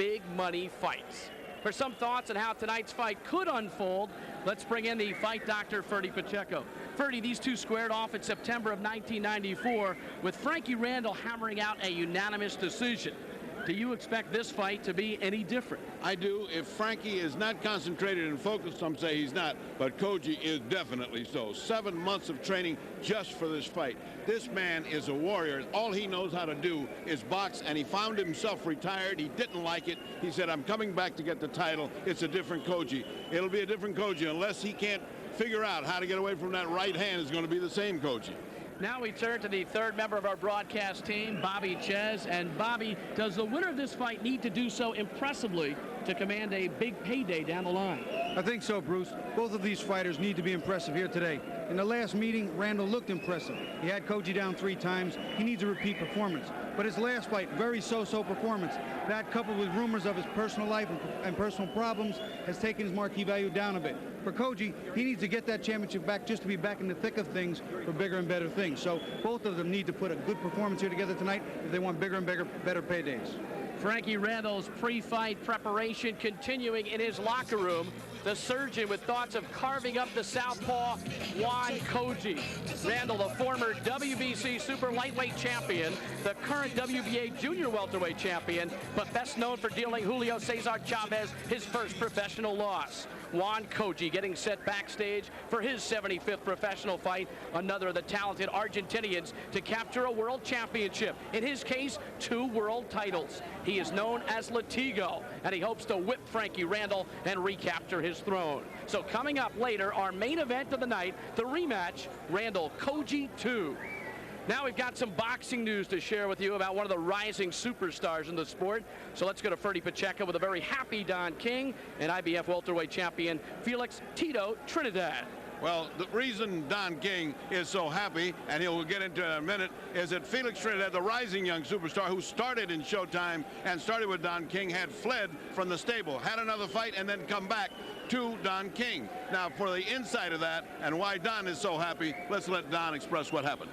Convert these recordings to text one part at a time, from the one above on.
big money fights. For some thoughts on how tonight's fight could unfold, let's bring in the fight doctor, Ferdy Pacheco. Ferdy, these two squared off in September of 1994 with Frankie Randall hammering out a unanimous decision. Do you expect this fight to be any different? I do. If Frankie is not concentrated and focused, some say he's not, but Koji is definitely so. 7 months of training just for this fight. This man is a warrior. All he knows how to do is box, and he found himself retired. He didn't like it. He said, I'm coming back to get the title. It's a different Koji. It'll be a different Koji unless he can't figure out how to get away from that right hand. It's going to be the same Koji. Now we turn to the third member of our broadcast team, Bobby Ches. And Bobby, does the winner of this fight need to do so impressively to command a big payday down the line? I think so, Bruce. Both of these fighters need to be impressive here today. In the last meeting, Randall looked impressive. He had Koji down 3 times. He needs a repeat performance. But his last fight, very so-so performance. That, coupled with rumors of his personal life and personal problems, has taken his marquee value down a bit. For Koji, he needs to get that championship back just to be back in the thick of things for bigger and better things. So both of them need to put a good performance here together tonight if they want bigger and better paydays. Frankie Randall's pre-fight preparation continuing in his locker room. The surgeon with thoughts of carving up the southpaw, Juan Koji. Randall, the former WBC super lightweight champion, the current WBA junior welterweight champion, but best known for dealing Julio Cesar Chavez his first professional loss. Juan Koji getting set backstage for his 75th professional fight, another of the talented Argentinians to capture a world championship. In his case, 2 world titles. He is known as Latigo, and he hopes to whip Frankie Randall and recapture his throne. So coming up later, our main event of the night, the rematch, Randall-Koji 2. Now we've got some boxing news to share with you about one of the rising superstars in the sport. So let's go to Ferdy Pacheco with a very happy Don King and IBF welterweight champion Felix Tito Trinidad. Well, the reason Don King is so happy, and he'll get into it in a minute, is that Felix Trinidad, the rising young superstar who started in Showtime and started with Don King, had fled from the stable, had another fight, and then come back to Don King. Now, for the inside of that and why Don is so happy, let's let Don express what happened.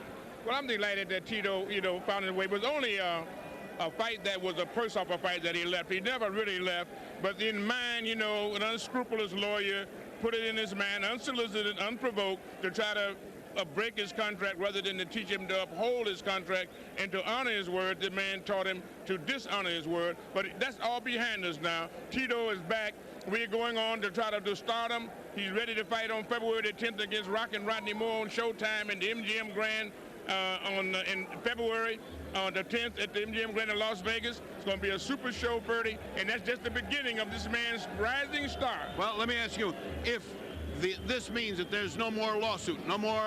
Well, I'm delighted that Tito, found his way. It was only a fight that was a purse-offer fight that he left. He never really left, but in mind, an unscrupulous lawyer put it in his mind, unsolicited, unprovoked, to try to break his contract rather than to teach him to uphold his contract and to honor his word. The man taught him to dishonor his word, but that's all behind us now. Tito is back. We're going on to try to start him. He's ready to fight on February the 10th against Rockin' Rodney Moore on Showtime in the MGM Grand in February the 10th at the MGM Grand in Las Vegas. It's going to be a super show, Ferdy, and that's just the beginning of this man's rising star. Well, let me ask you, if this means that there's no more lawsuit, no more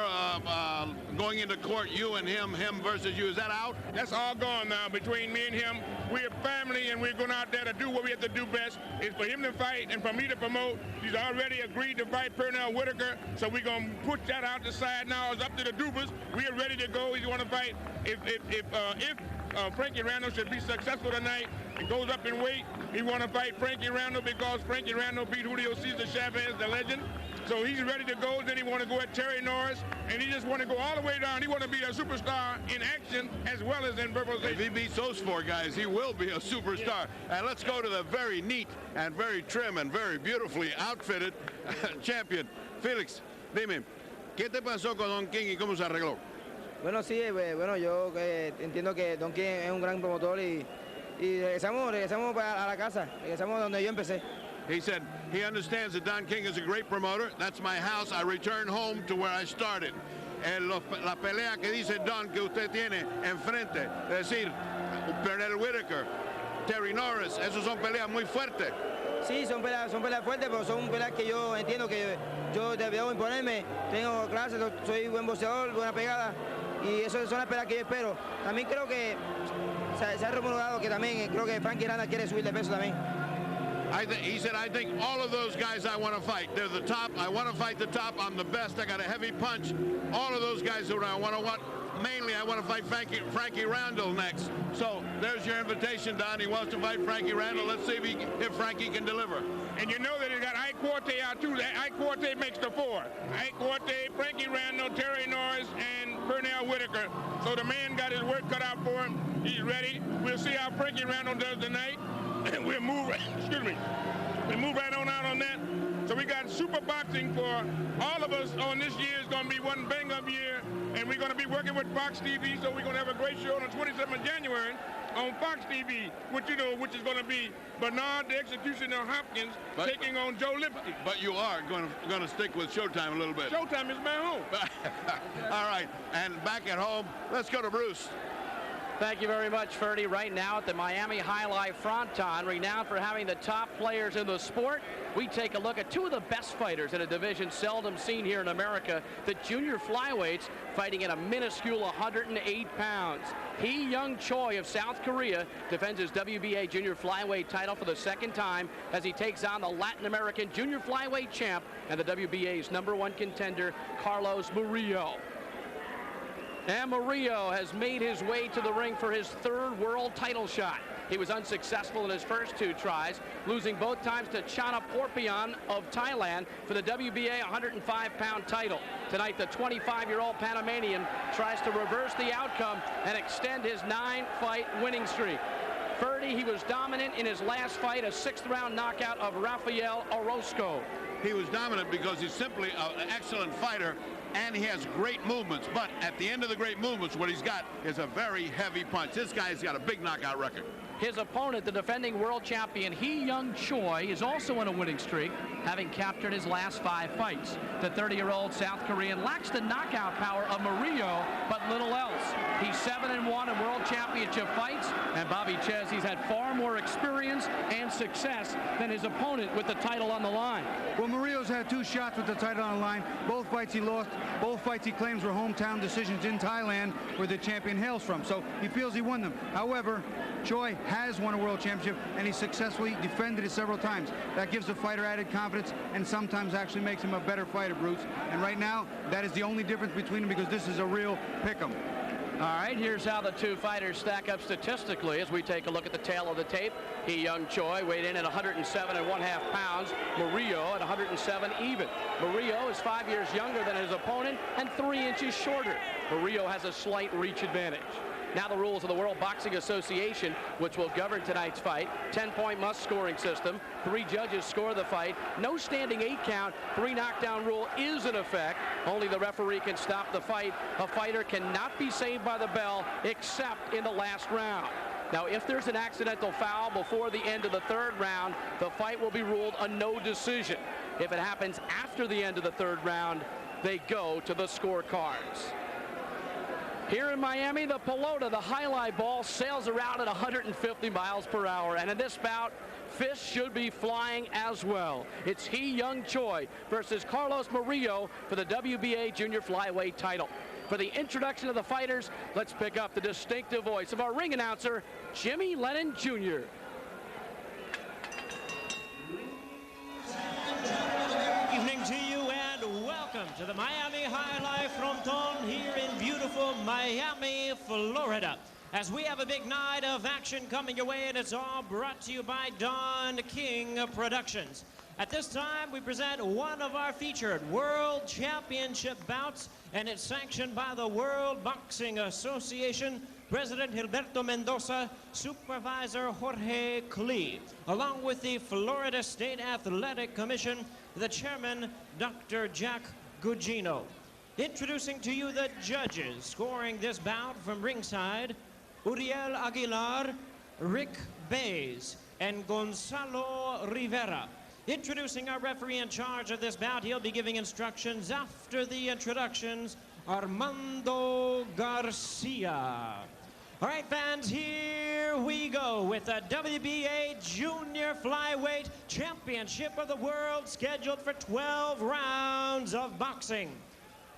going into court, you and him versus you, is that out? That's all gone now between me and him. We're family, and we're going out there to do what we have to do best. It's for him to fight and for me to promote. He's already agreed to fight Pernell Whitaker, so we're going to put that out the side now. It's up to the Dubas. We are ready to go. He's going to fight. If Frankie Randall should be successful tonight and goes up in weight, he want to fight Frankie Randall because Frankie Randall beat Julio Cesar Chavez, the legend. So he's ready to go. Then he want to go at Terry Norris, and he just want to go all the way down. He want to be a superstar in action as well as in verbalization. If he beats those 4 guys, he will be a superstar. Yeah. And let's go to the very neat and very trim and very beautifully outfitted champion. Felix, dime, ¿qué te pasó con Don King y cómo se arregló? Bueno, sí, bueno, yo entiendo que Don King es un gran promotor y regresamos a la casa, regresamos donde yo empecé. He said he understands that Don King is a great promoter. That's my house. I return home to where I started. La pelea que dice Don que usted tiene enfrente, es decir, Pernell Whitaker, Terry Norris, esos son peleas muy fuertes. Sí, son peleas fuertes, pero son peleas que yo entiendo que yo debo imponerme. Tengo clases, soy buen boxeador, buena pegada, y eso son las peleas que yo espero. También creo que se ha rumorado que también creo que Frankie Randall quiere subir de peso también. He said, I think all of those guys I want to fight. They're the top. I want to fight the top. I'm the best. I got a heavy punch. All of those guys around. Mainly, I want to fight Frankie Randall next. So there's your invitation, Don. He wants to fight Frankie Randall. Let's see if Frankie can deliver. And you know that he got Ike Quarte out too. Ike Quarte makes the 4. Ike Quarte, Frankie Randall, Terry Norris, and Pernell Whitaker. So the man got his work cut out for him. He's ready. We'll see how Frankie Randall does tonight. And we'll move, excuse me, we move right on out on that. So we got super boxing for all of us on this year. It's going to be one bang-up year, and we're going to be working with Fox TV, so we're going to have a great show on the 27th of January on Fox TV, which is going to be Bernard the Executioner Hopkins taking on Joe Lipsky. But you are going to stick with Showtime a little bit. Showtime is my home. All right, and back at home, let's go to Bruce. Thank you very much, Ferdy. Right now at the Miami High Life Fronton, renowned for having the top players in the sport, we take a look at two of the best fighters in a division seldom seen here in America, the junior flyweights fighting in a minuscule 108 pounds. Yong Choi of South Korea defends his WBA junior flyweight title for the second time as he takes on the Latin American junior flyweight champ and the WBA's #1 contender, Carlos Murillo. And Murillo has made his way to the ring for his third world title shot. He was unsuccessful in his first two tries, losing both times to Chanaporpion of Thailand for the WBA 105-pound title. Tonight, the 25-year-old Panamanian tries to reverse the outcome and extend his 9-fight winning streak. Ferdy, he was dominant in his last fight, a 6th-round knockout of Rafael Orozco. He was dominant because he's simply an excellent fighter, and he has great movements. But at the end of the great movements, what he's got is a very heavy punch. This guy's got a big knockout record. His opponent, the defending world champion, Yong Choi, is also on a winning streak, having captured his last 5 fights. The 30-year-old South Korean lacks the knockout power of Murillo, but little else. He's 7-1 in world championship fights, and Bobby Ches, he's had far more experience and success than his opponent with the title on the line. Well, Murillo's had 2 shots with the title on the line. Both fights he lost. Both fights he claims were hometown decisions in Thailand, where the champion hails from. So he feels he won them. However, Choi has won a world championship, and he successfully defended it several times. That gives the fighter added confidence and sometimes actually makes him a better fighter, Bruce. And right now, that is the only difference between them, because this is a real pick-em. All right, here's how the two fighters stack up statistically as we take a look at the tail of the tape. Yong Choi weighed in at 107.5 pounds. Murillo at 107 even. Murillo is 5 years younger than his opponent and 3 inches shorter. Murillo has a slight reach advantage. Now the rules of the World Boxing Association, which will govern tonight's fight. 10-point must scoring system. 3 judges score the fight. No standing 8 count. 3 knockdown rule is in effect. Only the referee can stop the fight. A fighter cannot be saved by the bell except in the last round. Now, if there's an accidental foul before the end of the 3rd round, the fight will be ruled a no decision. If it happens after the end of the 3rd round, they go to the scorecards. Here in Miami, the pelota, the highlight ball, sails around at 150 miles per hour. And in this bout, fists should be flying as well. It's Yong Choi versus Carlos Murillo for the WBA junior flyweight title. For the introduction of the fighters, let's pick up the distinctive voice of our ring announcer, Jimmy Lennon Jr. Evening to you and welcome to the Miami High Life Fronton here in beautiful Miami, Florida. As we have a big night of action coming your way, and it's all brought to you by Don King Productions. At this time, we present one of our featured World Championship bouts, and it's sanctioned by the World Boxing Association, President Gilberto Mendoza, Supervisor Jorge Clee, along with the Florida State Athletic Commission, the Chairman, Dr. Jack Gugino. Introducing to you the judges scoring this bout from ringside, Uriel Aguilar, Rick Bays, and Gonzalo Rivera. Introducing our referee in charge of this bout, he'll be giving instructions after the introductions, Armando Garcia. All right, fans, here we go with the WBA Junior Flyweight Championship of the World, scheduled for 12 rounds of boxing.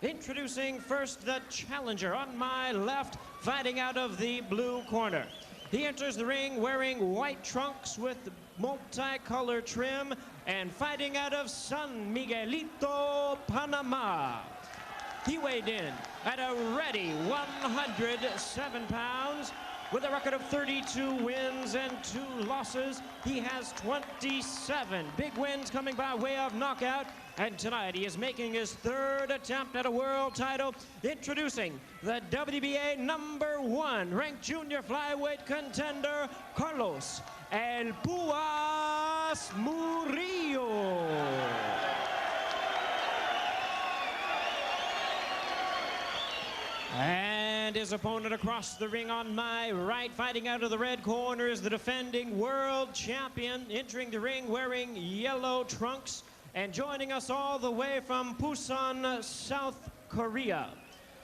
Introducing first the challenger on my left, fighting out of the blue corner. He enters the ring wearing white trunks with multicolored trim and fighting out of San Miguelito, Panama. He weighed in at a ready 107 pounds. With a record of 32 wins and 2 losses, he has 27 big wins coming by way of knockout And tonight he is making his third attempt at a world title, introducing the WBA #1 ranked junior flyweight contender, Carlos El Puas Murillo. And his opponent across the ring on my right, fighting out of the red corner, is the defending world champion, entering the ring wearing yellow trunks and joining us all the way from Busan, South Korea.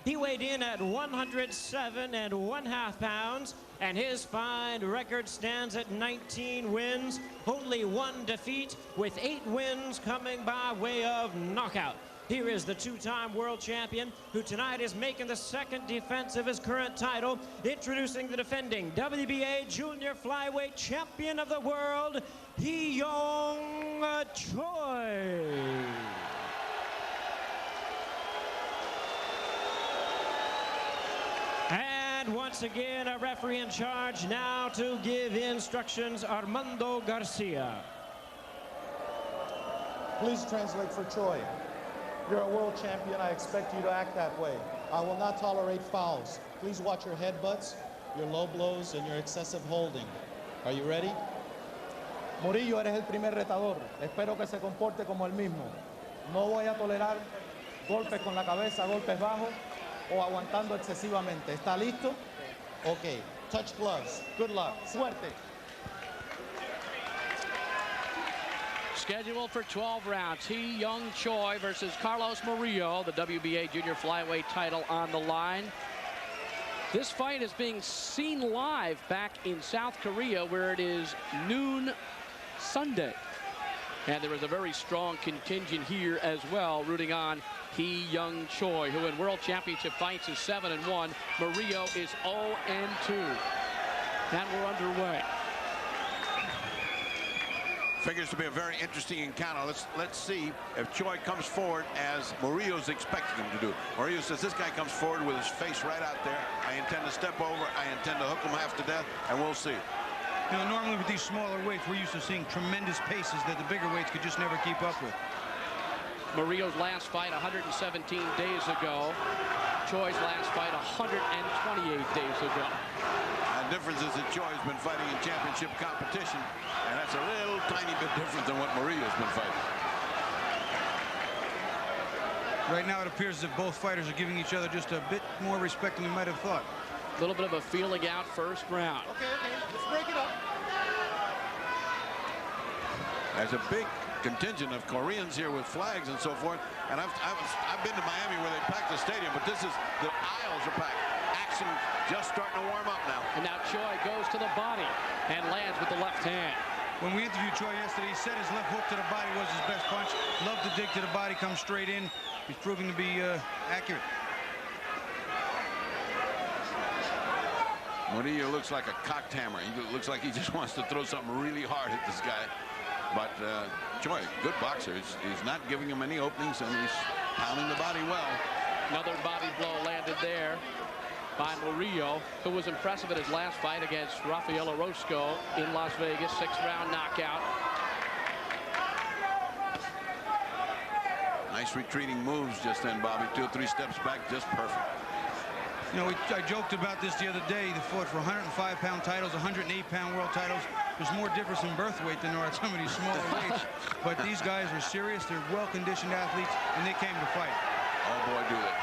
He weighed in at 107 1/2 pounds, and his fine record stands at 19 wins, only 1 defeat, with 8 wins coming by way of knockout. Here is the 2-time world champion, who tonight is making the second defense of his current title, introducing the defending WBA junior flyweight champion of the world, Yong Choi. And once again, a referee in charge now to give instructions, Armando Garcia. Please translate for Choi. You're a world champion. I expect you to act that way. I will not tolerate fouls. Please watch your headbutts, your low blows, and your excessive holding. Are you ready? Murillo, eres el primer retador. Espero que se comporte como el mismo. No voy a tolerar golpes con la cabeza, golpes bajos o aguantando excesivamente. ¿Está listo? Okay. Touch gloves. Good luck. Suerte. Scheduled for 12 rounds. Yong Choi versus Carlos Murillo, the WBA junior flyweight title on the line. This fight is being seen live back in South Korea, where it is noon Sunday. And there is a very strong contingent here as well, rooting on Yong Choi, who in world championship fights is 7-1. Murillo is 0-2. And we're underway. Figures to be a very interesting encounter. Let's see if Choi comes forward as Murillo's expecting him to do. Murillo says, this guy comes forward with his face right out there. I intend to step over. I intend to hook him half to death, and we'll see. You know, normally with these smaller weights, we're used to seeing tremendous paces that the bigger weights could just never keep up with. Murillo's last fight 117 days ago. Choi's last fight 128 days ago. The difference is that Choi's been fighting in championship competition, and that's a little tiny bit different than what Murillo's been fighting. Right now, it appears that both fighters are giving each other just a bit more respect than we might have thought. A little bit of a feeling out first round. Okay. Let's break it up. There's a big contingent of Koreans here with flags and so forth, and I've been to Miami where they pack the stadium, but this is, the aisles are packed. Action just starting to warm up now. And now Choi goes to the body and lands with the left hand. When we interviewed Choi yesterday, he said his left hook to the body was his best punch. Loved to dig to the body, come straight in. He's proving to be accurate. Murillo looks like a cocked hammer. He looks like he just wants to throw something really hard at this guy. But Choi, good boxer. He's not giving him any openings, and he's pounding the body well. Another body blow landed there by Murillo, who was impressive at his last fight against Rafael Orozco in Las Vegas. 6-round knockout. Nice retreating moves just then, Bobby. 2 or 3 steps back, just perfect. You know, I joked about this the other day. They fought for 105-pound titles, 108-pound world titles. There's more difference in birth weight than there are at some of these smaller weights. But these guys are serious. They're well-conditioned athletes, and they came to fight. Oh, boy, do they.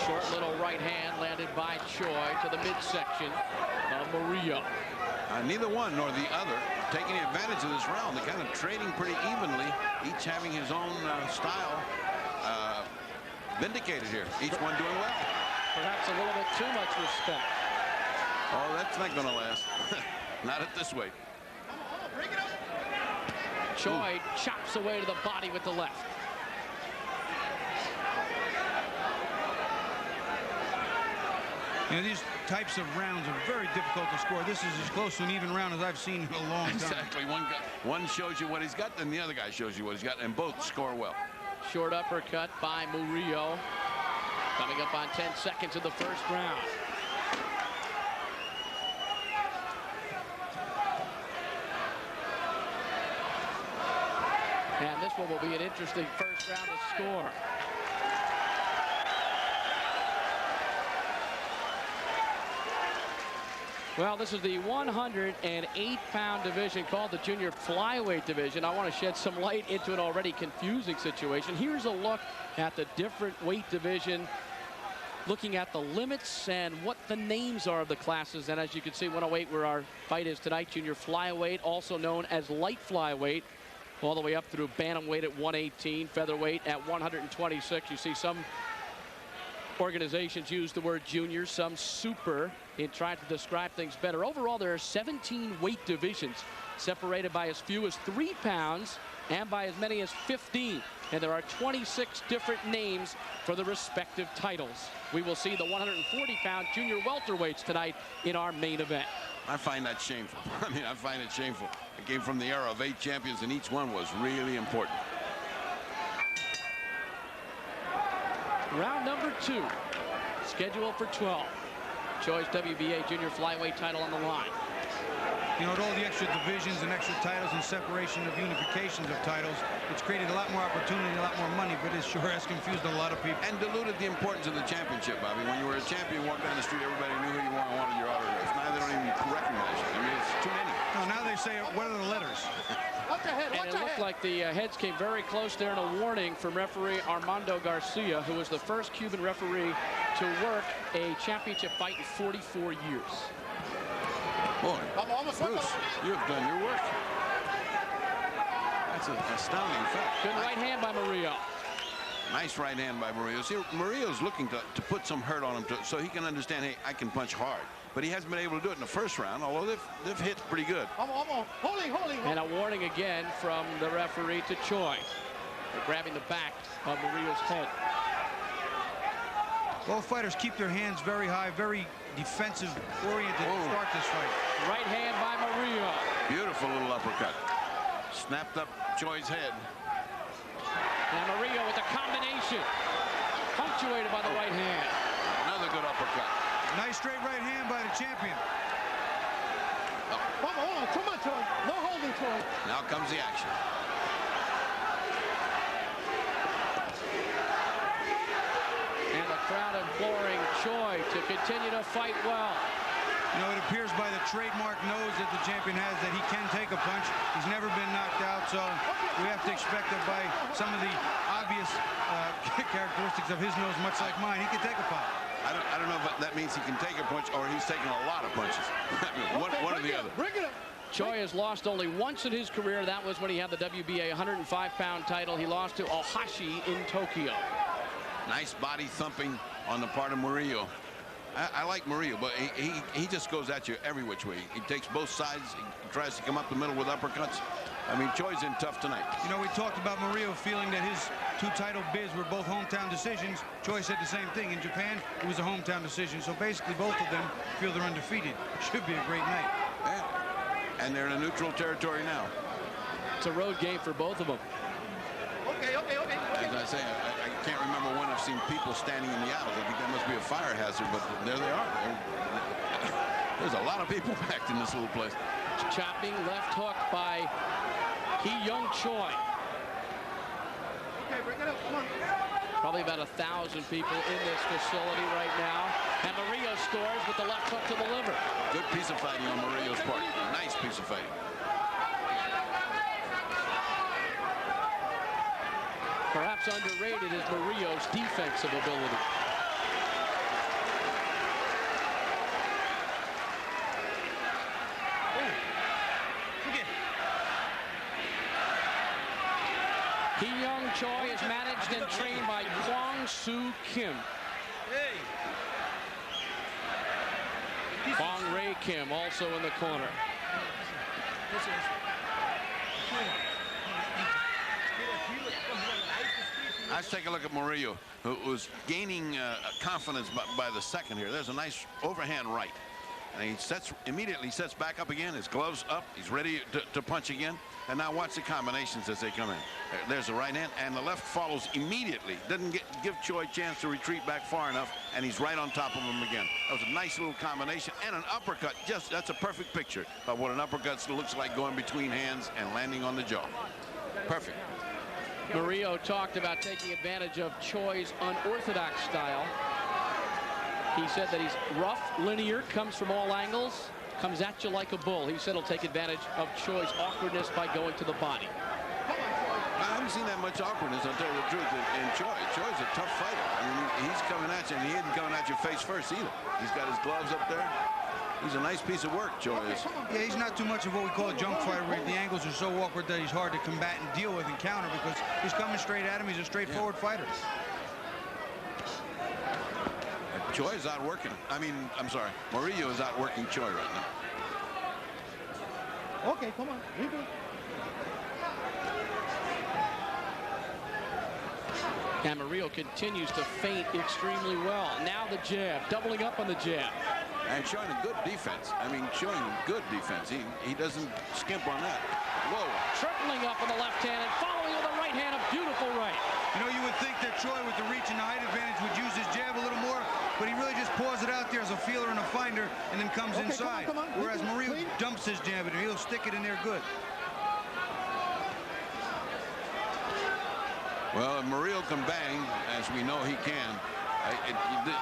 Short little right hand landed by Choi to the midsection of Murillo. Neither one nor the other taking advantage of this round. They're kind of trading pretty evenly, each having his own style vindicated here. Each one doing well. Perhaps a little bit too much respect. Oh, that's not going to last. Not at this weight. Choi chops away to the body with the left. You know, these types of rounds are very difficult to score. This is as close to an even round as I've seen in a long time. Exactly. One shows you what he's got, and the other guy shows you what he's got, and both score well. Short uppercut by Murillo. Coming up on 10 seconds of the first round. And this one will be an interesting first round to score. Well, this is the 108-pound division called the junior flyweight division. I want to shed some light into an already confusing situation. Here's a look at the different weight division, looking at the limits and what the names are of the classes. And as you can see, 108 where our fight is tonight, junior flyweight, also known as light flyweight, all the way up through bantamweight at 118, featherweight at 126. You see some organizations use the word junior, some super, in trying to describe things better. Overall, there are 17 weight divisions separated by as few as 3 pounds and by as many as 15. And there are 26 different names for the respective titles. We will see the 140-pound junior welterweights tonight in our main event. I find that shameful. I mean, I find it shameful. It came from the era of 8 champions, and each one was really important. Round number 2, scheduled for 12. Choi's WBA junior flyweight title on the line. You know, with all the extra divisions and extra titles and separation of unifications of titles, it's created a lot more opportunity, a lot more money, but it sure has confused a lot of people. And diluted the importance of the championship, Bobby. When you were a champion, walked down the street, everybody knew who you were and wanted your autographs. Now they don't even recognize you. I mean, it's too many. No, now they say, what are the letters? And it looked like the heads came very close there, and a warning from referee Armando Garcia, who was the first Cuban referee to work a championship fight in 44 years. Boy, Bruce, you have done your work. That's an astounding fact. Good right hand by Murillo. Nice right hand by Murillo. See, Murillo's looking to put some hurt on him so he can understand, hey, I can punch hard. But he hasn't been able to do it in the first round, although they've hit pretty good. And a warning again from the referee to Choi for grabbing the back of Murillo's head. Both fighters keep their hands very high, very defensive-oriented to start this fight. Right hand by Murillo. Beautiful little uppercut. Snapped up Choi's head. And Murillo with a combination, punctuated by the right hand. Another good uppercut. Nice straight right hand by the champion. Come on, Choi. No holding, Choi. Now comes the action. And the crowd imploring Choi to continue to fight well. You know, it appears by the trademark nose that the champion has that he can take a punch. He's never been knocked out, so we have to expect that by some of the obvious characteristics of his nose, much like mine, he can take a punch. I don't know if that means he can take a punch or he's taking a lot of punches. one or the other. Bring it up. Choi has lost only once in his career. That was when he had the WBA 105-pound title. He lost to Ohashi in Tokyo. Nice body thumping on the part of Murillo. I like Murillo, but he just goes at you every which way. He takes both sides. He tries to come up the middle with uppercuts. I mean, Choi's in tough tonight. You know, we talked about Murillo feeling that his 2 title bids were both hometown decisions. Choi said the same thing. In Japan, it was a hometown decision. So basically, both of them feel they're undefeated. Should be a great night. Yeah. And they're in a neutral territory now. It's a road game for both of them. Okay. As I say, I can't remember when I've seen people standing in the aisles. I think that must be a fire hazard, but there they are. There's a lot of people packed in this little place. Chopping left hook by Yong Choi. Okay, bring it up. Come on. Probably about 1,000 people in this facility right now. And Murillo scores with the left hook to the liver. Good piece of fighting on Murillo's part. Nice piece of fighting. Perhaps underrated is Murillo's defensive ability. Yong Choi is managed and trained by Kwang Soo Kim. Kwang Ray Kim also in the corner. Let's take a look at Murillo, who was gaining confidence by the second here. There's a nice overhand right. And he immediately sets back up again. His gloves up. He's ready to punch again. And now watch the combinations as they come in. There's the right hand, and the left follows immediately. Doesn't give Choi a chance to retreat back far enough, and he's right on top of him again. That was a nice little combination, and an uppercut. That's a perfect picture of what an uppercut looks like, going between hands and landing on the jaw. Perfect. Murillo talked about taking advantage of Choi's unorthodox style. He said that he's rough, linear, comes from all angles, comes at you like a bull. He said he'll take advantage of Choi's awkwardness by going to the body. I haven't seen that much awkwardness, I'll tell you the truth, in Choi. Choi's a tough fighter. I mean, he's coming at you, and he isn't coming at your face first either. He's got his gloves up there. He's a nice piece of work, Choi is. Yeah, he's not too much of what we call a junk fighter, where the angles are so awkward that he's hard to combat and deal with and counter, because he's coming straight at him. He's a straightforward fighter. Choi is outworking him. I mean, I'm sorry, Murillo is outworking Choi right now. Okay, come on. We do. And Murillo continues to feint extremely well. Now the jab, doubling up on the jab. And showing a good defense. I mean, showing a good defense. He doesn't skimp on that. Whoa. Tripling up on the left hand and following with the right hand, a beautiful right. You know, you would think that Choi, with the reach and the height advantage, would use his jab a little more, but he really just paws it out there as a feeler and a finder, and then comes inside. Come on. Whereas Murillo dumps his jab at him. He'll stick it in there good. Well, if Murillo can bang, as we know he can,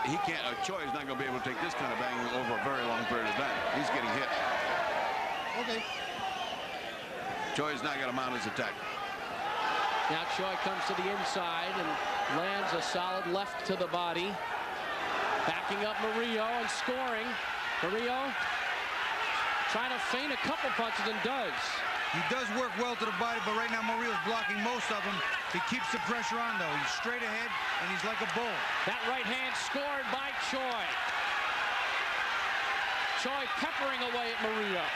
he can't. Choi is not going to be able to take this kind of bang over a very long period of time. He's getting hit. Okay. Choi's not going to mount his attack. Now Choi comes to the inside and lands a solid left to the body. Backing up Murillo and scoring. Murillo trying to feint a couple punches and does. He does work well to the body, but right now Murillo's blocking most of them. He keeps the pressure on, though. He's straight ahead, and he's like a bull. That right hand scored by Choi. Choi peppering away at Murillo.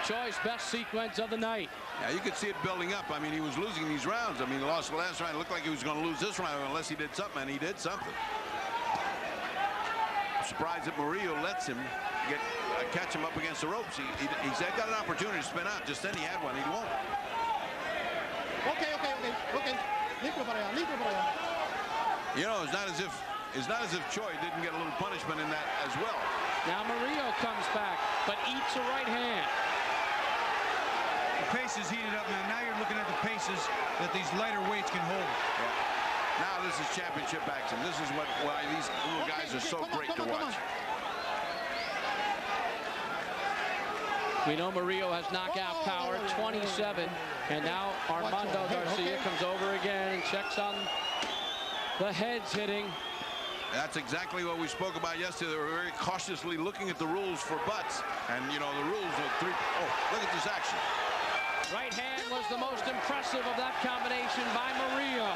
Choi's best sequence of the night. Yeah, you could see it building up. I mean, he was losing these rounds. I mean, he lost the last round. It looked like he was going to lose this round unless he did something, and he did something. I'm surprised that Murillo lets him catch him up against the ropes. He's got an opportunity to spin out. Just then he had one. He won't. Okay. Limpio para allá, limpio para allá. You know, it's not as if Choi didn't get a little punishment in that as well. Now Murillo comes back, but eats a right hand. The pace is heated up now. Now you're looking at the paces that these lighter weights can hold. Yeah. Now this is championship action. This is why these little guys are so great to watch. We know Murillo has knockout power, 27, and now Armando Garcia comes over again and checks on the heads hitting. That's exactly what we spoke about yesterday. They were very cautiously looking at the rules for butts, and you know the rules are three. Oh, look at this action. Right hand was the most impressive of that combination by Murillo.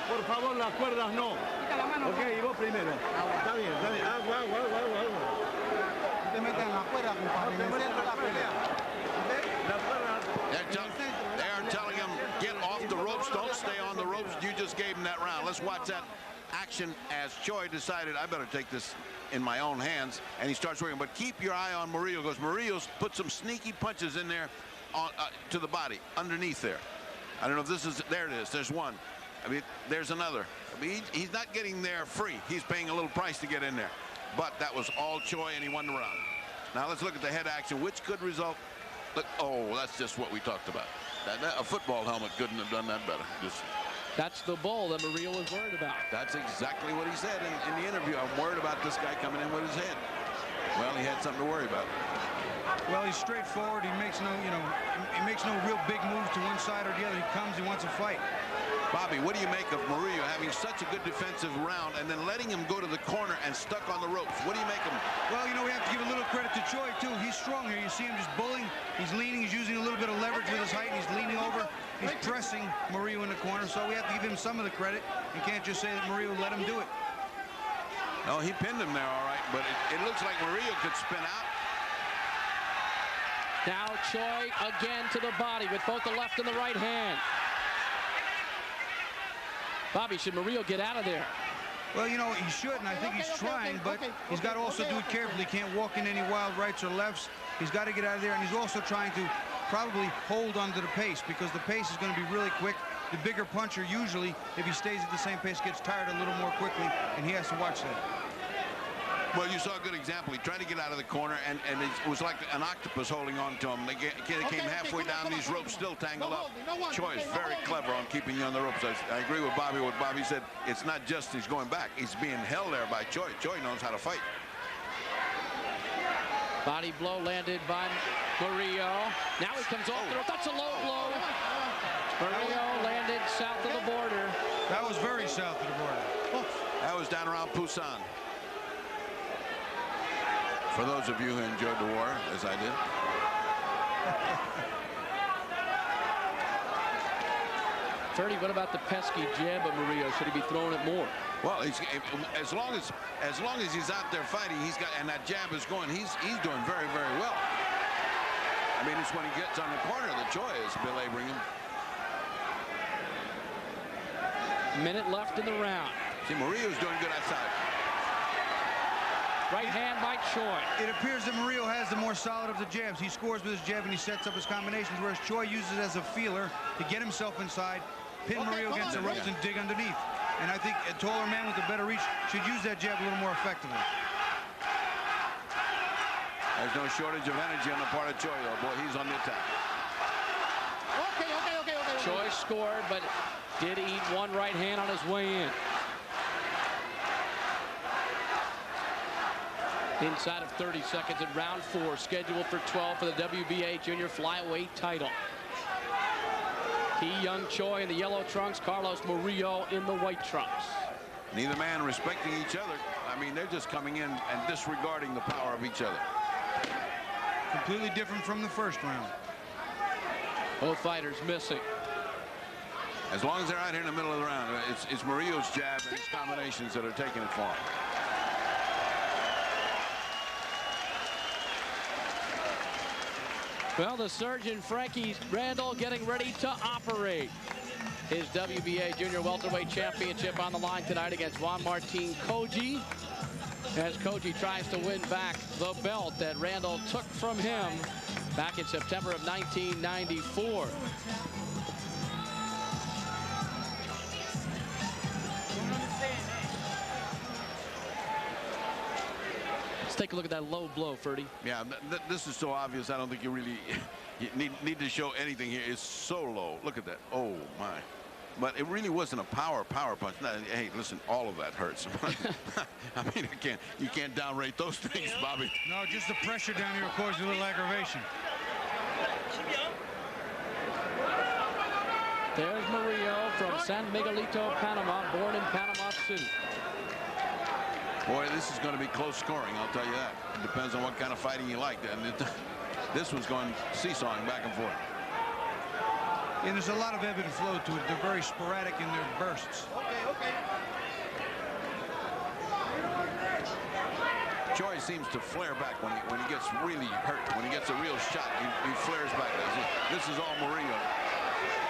Por favor, las cuerdas no. Ok, y vos primero. Está bien, está bien. Agua. No te metas en la cuerda, compadre. En el centro de la pelea. They are telling him, get off the ropes. Don't stay on the ropes. You just gave him that round. Let's watch that action as Choi decided, I better take this in my own hands. And he starts working. But keep your eye on Murillo, because Murillo's put some sneaky punches in there to the body, underneath there. I don't know if this is, there it is. There's one. I mean, there's another. I mean, he's not getting there free. He's paying a little price to get in there. But that was all Choi, and he won the round. Now let's look at the head action, which could result. Look, oh, that's just what we talked about. A football helmet couldn't have done that better. That's the bull that Murillo was worried about. That's exactly what he said in the interview. I'm worried about this guy coming in with his head. Well, he had something to worry about. Well, he's straightforward. He makes no, he makes no real big moves to one side or the other. He comes, he wants a fight. Bobby, what do you make of Murillo having such a good defensive round and then letting him go to the corner and stuck on the ropes? What do you make of him? Well, you know, we have to give a little credit to Choi, too. He's strong here. You see him just bullying. He's leaning. He's using a little bit of leverage with his height. He's leaning over. He's pressing Murillo in the corner, so we have to give him some of the credit. You can't just say that Murillo let him do it. No, he pinned him there, all right, but it looks like Murillo could spin out. Now Choi again to the body with both the left and the right hand. Bobby, should Murillo get out of there? Well, you know, he should, and I think he's trying, but he's got to also do it carefully. He can't walk in any wild rights or lefts. He's got to get out of there, and he's also trying to probably hold onto the pace, because the pace is going to be really quick, The bigger puncher usually, if he stays at the same pace, gets tired a little more quickly, and he has to watch that. Well, you saw a good example. He tried to get out of the corner, and it was like an octopus holding on to him. They came halfway down, these ropes still tangled up. Choi is very clever on keeping you on the ropes. I agree with Bobby. What Bobby said, it's not just he's going back. He's being held there by Choi. Choi knows how to fight. Body blow landed by Murillo. Now he comes off the rope. That's a low blow. Murillo landed south of the border. That was very south of the border. That was down around Busan. For those of you who enjoyed the war, as I did. Ferdy, what about the pesky jab of Murillo? Should he be throwing it more? Well, as long as he's out there fighting, and that jab is going, he's doing very, very well. I mean, it's when he gets on the corner that Choi is belaboring him. Minute left in the round. See, Murillo's doing good outside. Right hand by Choi. It appears that Murillo has the more solid of the jabs. He scores with his jab and he sets up his combinations, whereas Choi uses it as a feeler to get himself inside, pin Murillo against the ropes, and dig underneath. And I think a taller man with a better reach should use that jab a little more effectively. There's no shortage of energy on the part of Choi, though. Boy, he's on the attack. Okay. Choi scored, but did eat one right hand on his way in. Inside of 30 seconds in round 4, scheduled for 12 for the WBA junior flyweight title. Young Choi in the yellow trunks, Carlos Murillo in the white trunks. Neither man respecting each other. I mean, they're just coming in and disregarding the power of each other. Completely different from the first round. Both fighters missing. As long as they're out here in the middle of the round, it's Murillo's jab and his combinations that are taking it for him. Well, the surgeon, Frankie Randall, getting ready to operate. His WBA Junior Welterweight Championship on the line tonight against Juan Martin Koji, as Koji tries to win back the belt that Randall took from him back in September of 1994. Take a look at that low blow, Ferdy. Yeah, this is so obvious. I don't think you really need to show anything here. It's so low. Look at that. Oh, my. But it really wasn't a power punch. No, hey, listen, all of that hurts. I mean, you can't downrate those things, Bobby. No, just the pressure down here causes a little aggravation. There's Murillo from San Miguelito, Panama, born in Panama City. Boy, this is going to be close scoring, I'll tell you that. It depends on what kind of fighting you like. And this one's going seesawing back and forth. And there's a lot of ebb and flow to it. They're very sporadic in their bursts. Okay. Choi seems to flare back when he gets really hurt. When he gets a real shot, he flares back. This is all Murillo.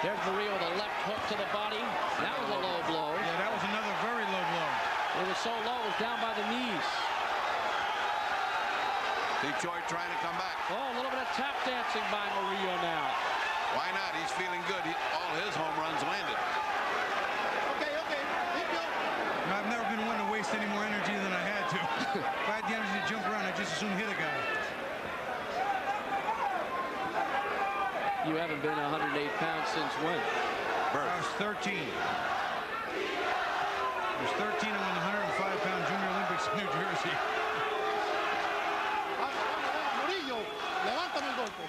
There's Murillo, the left hook to the body. That was a low blow. Yeah, that was another very low blow. It was so low, it was down by the knees. See Choi trying to come back. Oh, a little bit of tap dancing by Murillo now. Why not? He's feeling good. All his home runs landed. Okay. I've never been one to waste any more energy than I had to. If I had the energy to jump around, I'd just as soon hit a guy. You haven't been 108 pounds since when? I was 13. I was 13 and won the 105-pound Junior Olympics in New Jersey. Murillo, levántame el golpe.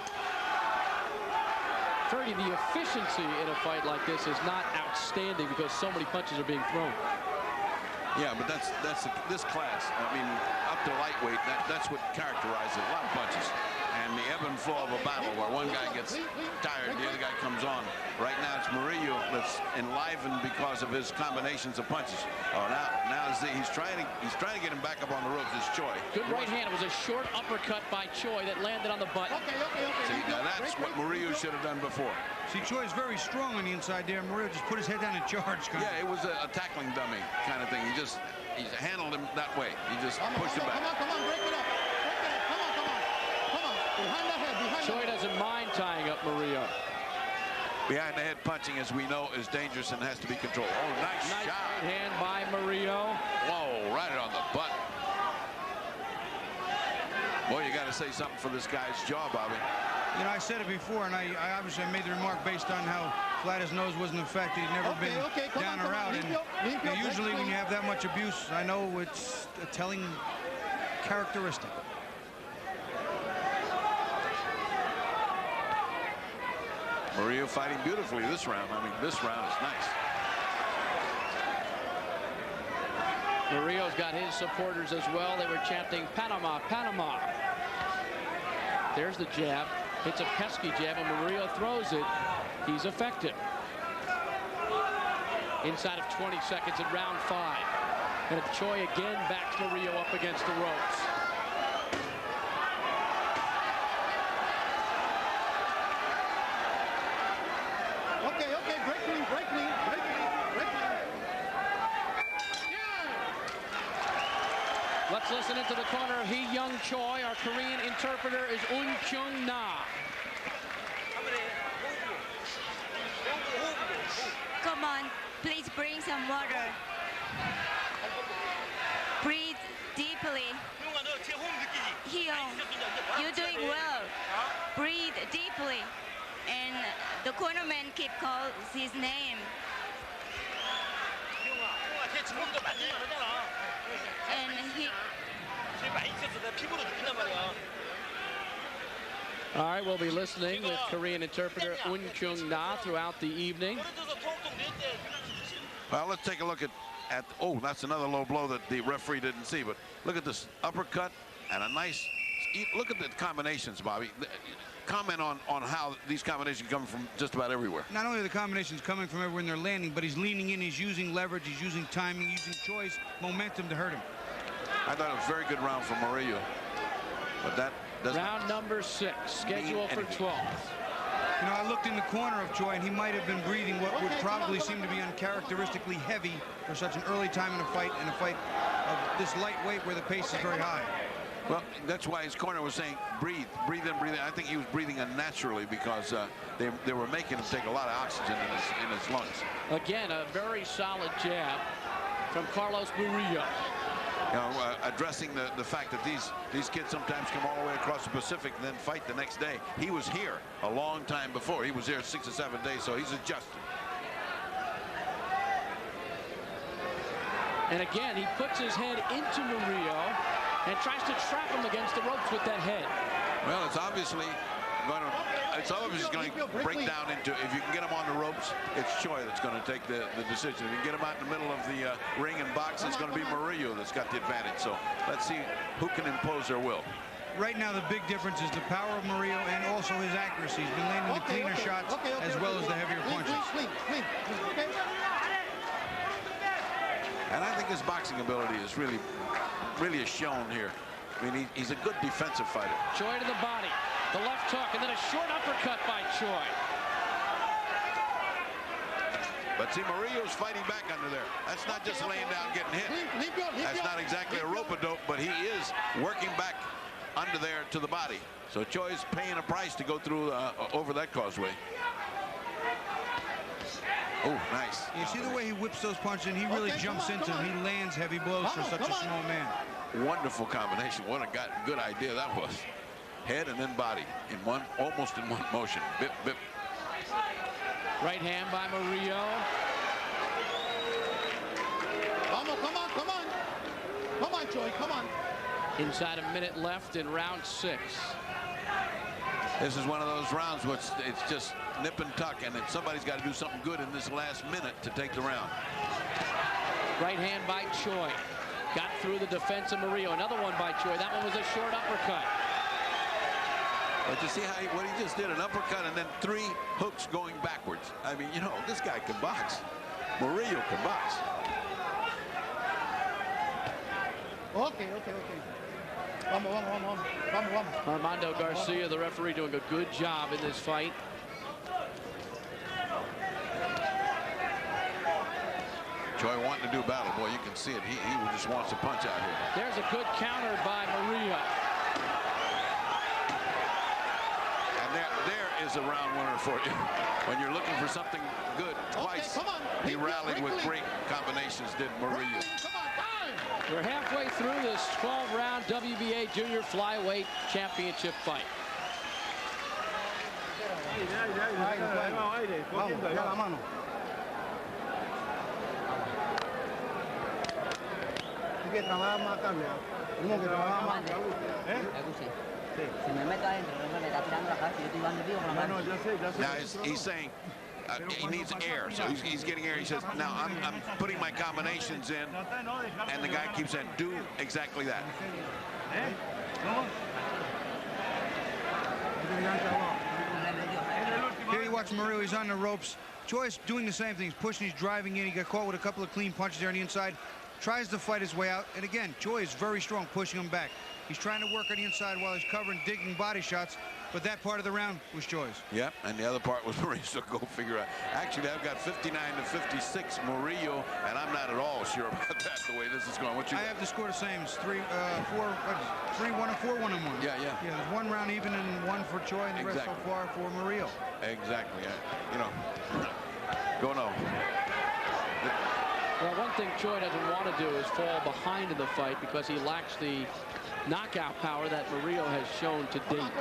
Ferdy, the efficiency in a fight like this is not outstanding because so many punches are being thrown. Yeah, but that's this class. I mean, up to lightweight, that's what characterizes it. A lot of punches. And the ebb and flow of a battle where one guy gets tired, the other guy comes on. Right now it's Murillo that's enlivened because of his combinations of punches. Oh, now he's trying to get him back up on the ropes. It's Choi. Good right hand. It was a short uppercut by Choi that landed on the butt. Okay. See, now that's what Murillo should have done before. See, Choi is very strong on the inside there. Murillo just put his head down and charged. Yeah, it was a tackling dummy kind of thing. He handled him that way. He just pushed him back. Come on, break it up. Come on. Behind the head. Choi doesn't mind tying up Murillo. Behind the head punching, as we know, is dangerous and has to be controlled. Oh, nice shot. Right hand by Murillo. Whoa, right on the butt. Boy, you got to say something for this guy's jaw, Bobby. You know, I said it before, and I obviously made the remark based on how flat his nose wasn't affected. He'd never been down or out. And you know, usually when you have that much abuse, I know it's a telling characteristic. Murillo fighting beautifully this round. I mean, this round is nice. Murillo's got his supporters as well. They were chanting, Panama, Panama. There's the jab. It's a pesky jab, and Murillo throws it. He's effective. Inside of 20 seconds in round 5. And Choi again backs Murillo up against the ropes. Okay, break clean, break clean, break clean, break clean. Let's listen into the corner of Yong Choi. Our Korean interpreter is Kyung Na. Come on, please bring some water. Breathe deeply. Yong, you're doing well. Breathe deeply. And the cornerman keep calls his name. And he... All right, we'll be listening with Korean interpreter Kyung Na throughout the evening. Well, let's take a look at oh, that's another low blow that the referee didn't see. But look at this uppercut and a nice, look at the combinations, Bobby. Comment on how these combinations come from just about everywhere. Not only are the combinations coming from everywhere they're landing, but he's leaning in, he's using leverage, he's using timing, using Choi's momentum to hurt him. I thought it was a very good round for Murillo. But that doesn't... Round number 6, scheduled for 12. You know, I looked in the corner of Choi, and he might have been breathing what would probably seem to be uncharacteristically heavy for such an early time in a fight of this lightweight where the pace is very high. Well, that's why his corner was saying, breathe, breathe in, breathe in. I think he was breathing unnaturally because they were making him take a lot of oxygen in his lungs. Again, a very solid jab from Carlos Murillo. You know, addressing the fact that these kids sometimes come all the way across the Pacific and then fight the next day. He was here a long time before. He was there 6 or 7 days, so he's adjusted. And again, he puts his head into Murillo and tries to trap him against the ropes with that head. Well, it's obviously going to break down into, if you can get him on the ropes, it's Choi that's going to take the decision. If you can get him out in the middle of the ring and box, it's going to be Murillo that's got the advantage. So let's see who can impose their will. Right now, the big difference is the power of Murillo and also his accuracy. He's been landing the cleaner shots as well as the heavier punches. And I think his boxing ability is really is shown here. I mean, he's a good defensive fighter. Choi to the body, the left hook, and then a short uppercut by Choi. But see, Murillo's fighting back under there. That's not just laying down, getting hit. That's not exactly a rope-a-dope, but he is working back under there to the body. So Choi's paying a price to go through over that causeway. Oh, nice. You see the way he whips those punches, and he really jumps into them. He lands heavy blows for such a small man. Wonderful combination. What a good idea that was. Head and then body in almost in one motion. Bip, bip. Right hand by Murillo. Come on. Come on, Choi, come on. Inside a minute left in round 6. This is one of those rounds where it's just nip and tuck, and somebody's got to do something good in this last minute to take the round. Right hand by Choi. Got through the defense of Murillo. Another one by Choi. That one was a short uppercut. But you see what he just did, an uppercut and then 3 hooks going backwards. I mean, you know, this guy can box. Murillo can box. Okay. Vamos. Armando Garcia, the referee, doing a good job in this fight. Choi wanting to do battle. Boy, you can see it. He just wants to punch out here. There's a good counter by Murillo. And there is a round winner for you. When you're looking for something good twice, he rallied with great combinations, did Murillo. We're halfway through this 12-round WBA Junior Flyweight Championship fight. Now he's saying he needs air, so he's getting air. He says, now I'm putting my combinations in, and the guy keeps saying, do exactly that. Here you watch Murillo, he's on the ropes. Choi's doing the same thing. He's pushing, he's driving in. He got caught with a couple of clean punches there on the inside. Tries to fight his way out. And again, Choi is very strong, pushing him back. He's trying to work on the inside while he's covering, digging body shots. But that part of the round was Choi's. Yep, and the other part was Murillo, so go figure out. Actually, I've got 59-56 Murillo, and I'm not at all sure about that, the way this is going. What you got? I have the score the same. It's 3-1 and 4-1 and 1. Yeah. Yeah, there's one round even and one for Choi, and the rest so far for Murillo. Exactly. You know, go no. Well, one thing Choi doesn't want to do is fall behind in the fight because he lacks the knockout power that Murillo has shown to date.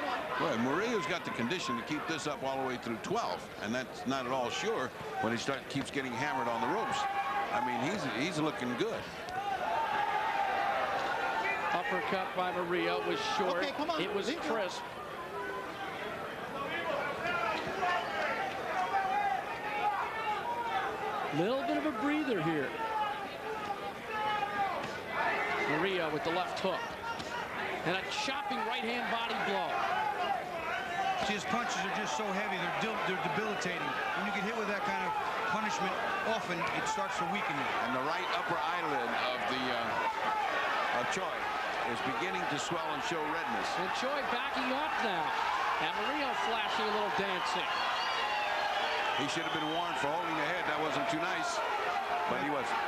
Well, Murillo's got the condition to keep this up all the way through 12, and that's not at all sure when he keeps getting hammered on the ropes. I mean, he's looking good. Uppercut by Murillo was short. Okay, come on. It was crisp. Little bit of a breather here. Murillo with the left hook. And a chopping right-hand body blow. His punches are just so heavy, they're debilitating. When you get hit with that kind of punishment, often it starts to weaken you. And the right upper eyelid of Choi is beginning to swell and show redness. And Choi backing up now. And Murillo flashing a little dancing. He should have been warned for holding the head. That wasn't too nice, but he wasn't.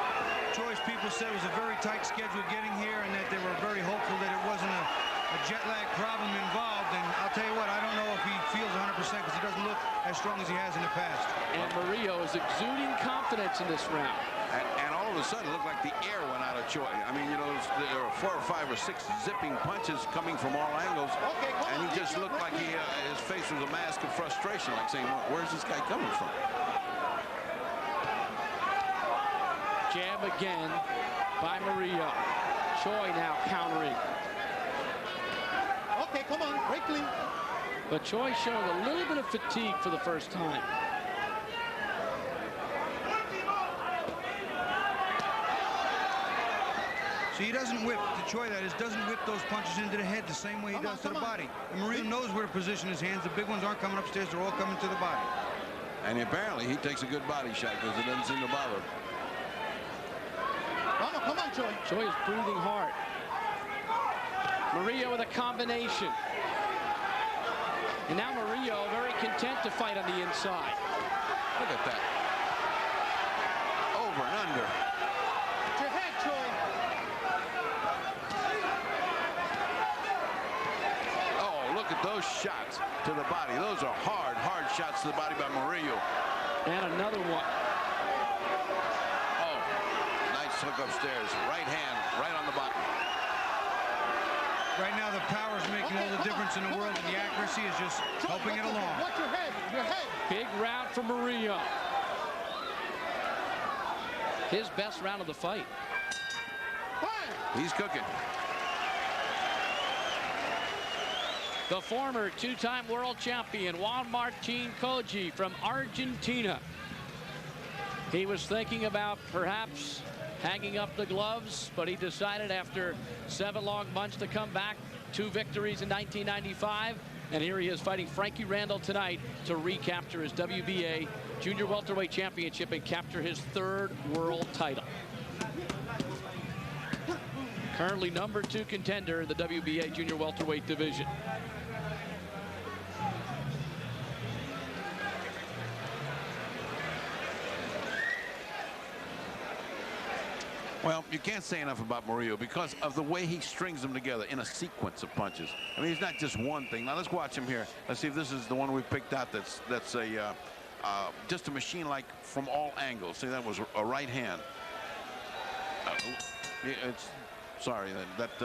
Choi's people said it was a very tight schedule getting here and that they were very hopeful that it wasn't a jet lag problem involved. And I'll tell you what, I don't know if he feels 100% because he doesn't look as strong as he has in the past. And Murillo is exuding confidence in this round. And all of a sudden, it looked like the air went out of Choi. I mean, you know, there were 4 or 5 or 6 zipping punches coming from all angles. And he just looked like his face was a mask of frustration, like saying, where's this guy coming from? Jab again by Murillo. Choi now countering. Okay, come on, break clean. But Choi showing a little bit of fatigue for the first time. So he doesn't whip, the Choi that is, doesn't whip those punches into the head the same way he does to the body. And Murillo knows where to position his hands. The big ones aren't coming upstairs, they're all coming to the body. And apparently he takes a good body shot because it doesn't seem to bother him. Come on, Choi. Choi is breathing hard. Murillo with a combination. And now Murillo very content to fight on the inside. Look at that. Over and under. Get your head, Choi. Oh, look at those shots to the body. Those are hard shots to the body by Murillo. And another one. Oh, nice hook upstairs. Right hand, right on the bottom. Right now, the power is making all the difference in the world, and the accuracy is just helping it along. Watch your head, your head. Big round for Murillo. His best round of the fight. He's cooking. The former two-time world champion, Juan Martín Koji from Argentina. He was thinking about perhaps hanging up the gloves, but he decided after 7 long months to come back. 2 victories in 1995, and here he is fighting Frankie Randall tonight to recapture his WBA Junior Welterweight Championship and capture his 3rd world title. Currently #2 contender in the WBA Junior Welterweight division. Well, you can't say enough about Murillo because of the way he strings them together in a sequence of punches. I mean, he's not just one thing. Now let's watch him here. Let's see if this is the one we picked out. That's a just a machine like from all angles. See, that was a right hand. It's sorry that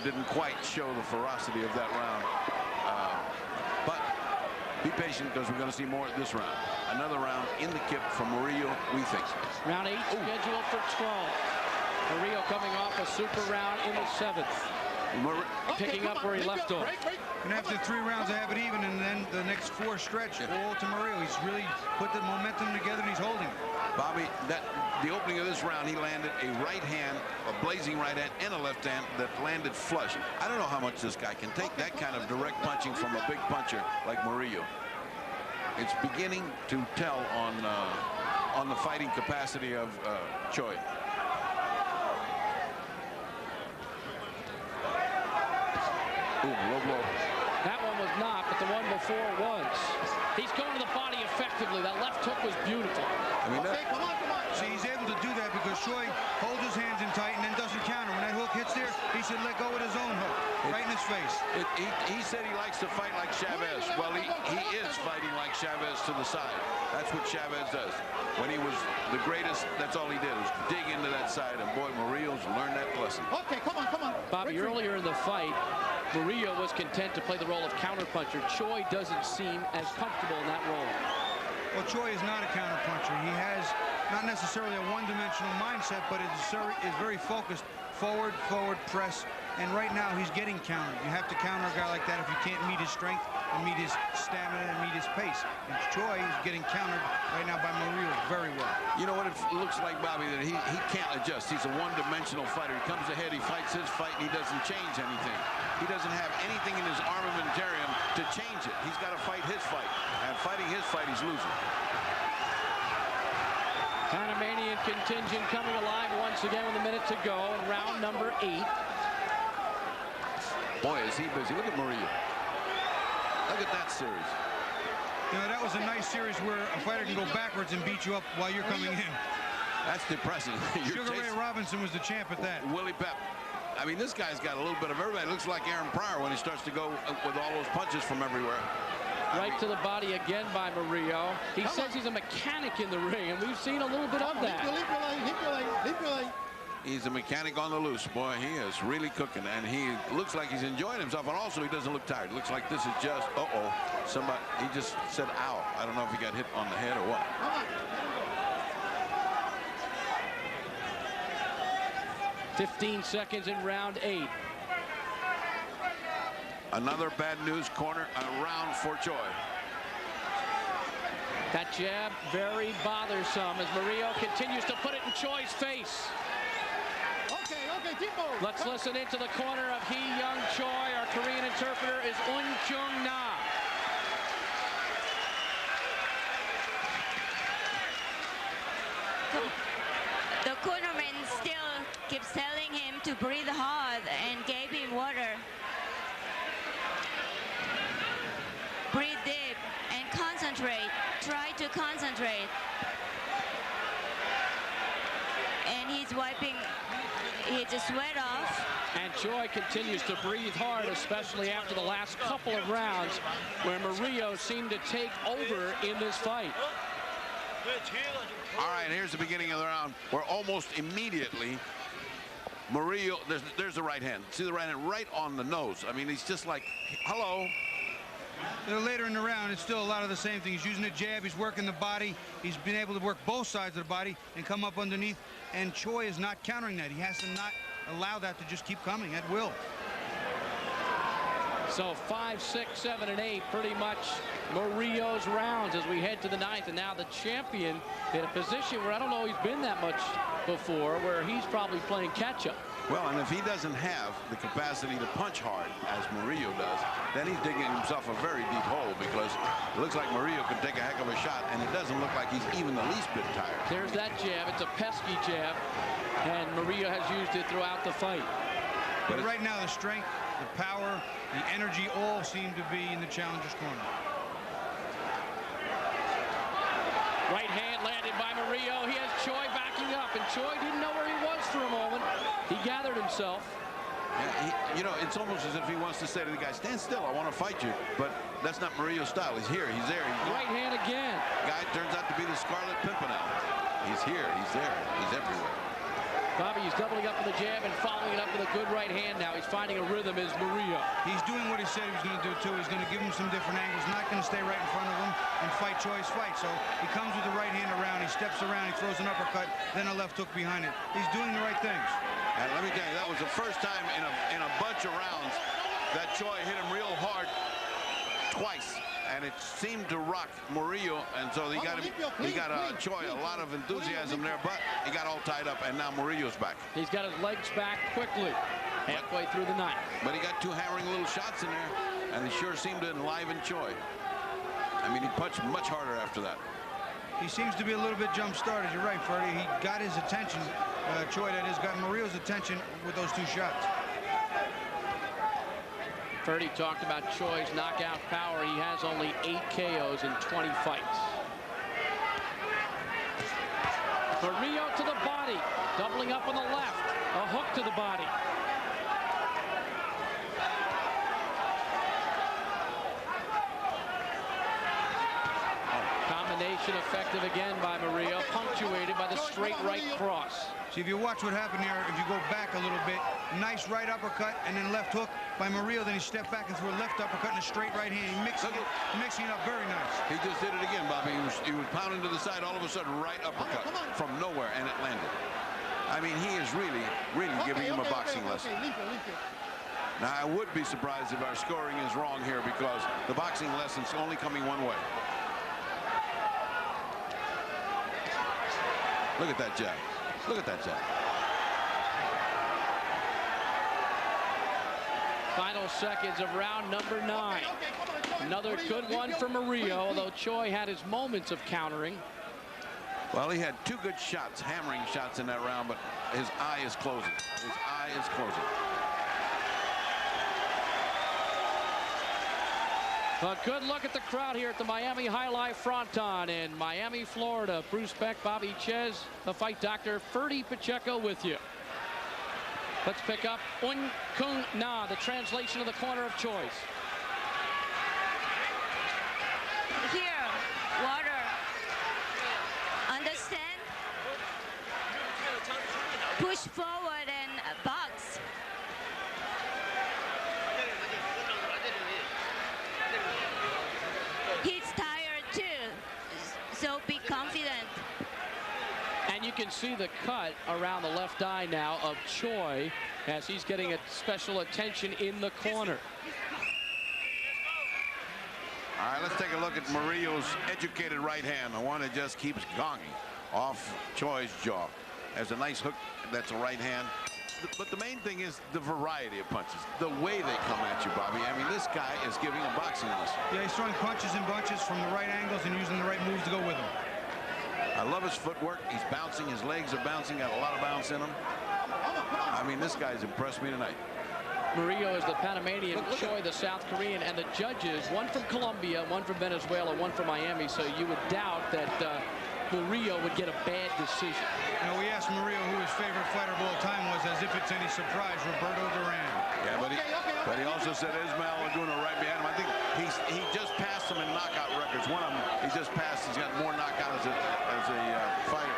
didn't quite show the ferocity of that round. But be patient because we're going to see more this round. Another round in the kip from Murillo, we think. Round 8 scheduled for 12. Murillo coming off a super round in the 7th. Picking up where he left off. And after 3 rounds, they have it even, and then the next 4 stretch all to Murillo. He's really put the momentum together, and he's holding it. Bobby, the opening of this round, he landed a right hand, a blazing right hand, and a left hand that landed flush. I don't know how much this guy can take that kind of direct punching from a big puncher like Murillo. It's beginning to tell on the fighting capacity of Choi. Ooh, low blow. That one was not, but the one before was. He's going to the body effectively. That left hook was beautiful. I mean, Come on. See, he's able to do that because Choi holds his hands in tight and then doesn't counter. When that hook hits there, he should let go with his own hook, right in his face. He said he likes to fight like Chavez. Well, he is fighting like Chavez to the side. That's what Chavez does. When he was the greatest, that's all he did was dig into that side. And boy, Murillo's learned that lesson. Okay, come on. Bobby, earlier in the fight, Murillo was content to play the role of counterpuncher. Choi doesn't seem as comfortable in that role. Well, Choi is not a counterpuncher. He has not necessarily a one-dimensional mindset, but is very focused. Forward, press. And right now, he's getting countered. You have to counter a guy like that if you can't meet his strength and meet his stamina and meet his pace. And Choi is getting countered right now by Murillo very well. You know what it looks like, Bobby, that he can't adjust. He's a one-dimensional fighter. He comes ahead, he fights his fight, and he doesn't change anything. He doesn't have anything in his armamentarium to change it. He's got to fight his fight. And fighting his fight, he's losing. Panamanian contingent coming alive once again with a minute to go in round number 8. Boy, is he busy. Look at Murillo. Look at that series. You know, that was a nice series where a fighter can go backwards and beat you up while you're coming in. That's depressing. Sugar Ray Robinson was the champ at that. Willie Pep. I mean, this guy's got a little bit of everybody. It looks like Aaron Pryor when he starts to go with all those punches from everywhere. Right to the body again by Murillo. He says he's a mechanic in the ring, and we've seen a little bit of that. He's a mechanic on the loose. Boy, he is really cooking, and he looks like he's enjoying himself, and also he doesn't look tired. It looks like this is just, somebody, he just said, ow. I don't know if he got hit on the head or what. 15 seconds in round 8. Another bad news corner round for Choi. That jab very bothersome as Murillo continues to put it in Choi's face. Okay, Tipo. Let's listen into the corner of Yong Choi. Our Korean interpreter is Un-Chung Na. The cornerman still keeps telling him to breathe hard and gave him water. Breathe deep and concentrate. Try to concentrate. And he's wiping his sweat off. And Choi continues to breathe hard, especially after the last couple of rounds where Murillo seemed to take over in this fight. All right, here's the beginning of the round where almost immediately Murillo, there's the right hand. See the right hand right on the nose. I mean, he's just like, hello. Later in the round, it's still a lot of the same thing. He's using the jab. He's working the body. He's been able to work both sides of the body and come up underneath. And Choi is not countering that. He has to not allow that to just keep coming at will. So 5, 6, 7, and 8, pretty much Murillo's rounds as we head to the 9th. And now the champion in a position where I don't know he's been that much before, where he's probably playing catch-up. Well, and if he doesn't have the capacity to punch hard, as Murillo does, then he's digging himself a very deep hole because it looks like Murillo can take a heck of a shot, and it doesn't look like he's even the least bit tired. There's that jab. It's a pesky jab, and Murillo has used it throughout the fight. But right now, the strength, the power, the energy all seem to be in the challenger's corner. Right hand landed by Murillo. He has Choi backing up, and Choi didn't know where he was for a moment. He gathered himself. Yeah, you know, it's almost as if he wants to say to the guy, stand still, I want to fight you. But that's not Murillo's style. He's here, he's there. Right hand again. Guy turns out to be the Scarlet Pimpernel. He's here, he's there, he's everywhere. Bobby, he's doubling up with the jab and following it up with a good right hand now. He's finding a rhythm as Murillo. He's doing what he said he was going to do, too. He's going to give him some different angles, not going to stay right in front of him and fight Choi's fight. So he comes with the right hand around, he steps around, he throws an uppercut, then a left hook behind it. He's doing the right things. And let me tell you, that was the first time in a bunch of rounds that Choi hit him real hard twice. And it seemed to rock Murillo, and so he got Choi a lot of enthusiasm there, but he got all tied up, and now Murillo's back. He's got his legs back quickly, halfway through the night. But he got two hammering little shots in there, and he sure seemed to enliven Choi. I mean, he punched much harder after that. He seems to be a little bit jump-started. You're right, Freddie. He got his attention, Choi, that is, got Murillo's attention with those two shots. Ferdy talked about Choi's knockout power. He has only 8 KOs in 20 fights. Murillo to the body, doubling up on the left, a hook to the body. Combination effective again by Murillo, punctuated by the straight right cross. See, if you watch what happened here, if you go back a little bit, nice right uppercut and then left hook by Murillo. Then he stepped back and threw a left uppercut and a straight right hand. He mixing it up very nice. He just did it again, Bobby. He was pounding to the side. All of a sudden, right uppercut from nowhere, and it landed. I mean, he is really giving him a boxing lesson. Now, I would be surprised if our scoring is wrong here because the boxing lesson's only coming one way. Look at that jab. Look at that jab. Final seconds of round number 9. Another good one for Murillo, although Choi had his moments of countering. Well, he had 2 good shots, hammering shots in that round, but his eye is closing. His eye is closing. A good look at the crowd here at the Miami High Life Fronton in Miami, Florida. Bruce Beck, Bobby Ches, the fight doctor, Ferdy Pacheco with you. Let's pick up Un Kung Na, the translation of the corner of choice. Here, water. Understand? Push forward and box. He's tired too, so be confident. And you can see the cut around the left eye now of Choi as he's getting a special attention in the corner. All right, let's take a look at Murillo's educated right hand, the one that just keeps gonging off Choi's jaw. There's a nice hook, that's a right hand. But the main thing is the variety of punches, the way they come at you, Bobby. I mean, this guy is giving a boxing lesson. Yeah, he's throwing punches and bunches from the right angles and using the right moves to go with them. I love his footwork. He's bouncing. His legs are bouncing. Got a lot of bounce in him. I mean, this guy's impressed me tonight. Murillo is the Panamanian, Choi the South Korean, and the judges, one from Colombia, one from Venezuela, one from Miami. So you would doubt that Murillo would get a bad decision. You know, we asked Murillo who his favorite fighter of all time was, as if it's any surprise, Roberto Duran. Yeah, but he also said Ismael Laguna right behind him. I think he just passed him in knockout records. One of them he just passed. He's got more knockouts as a fighter.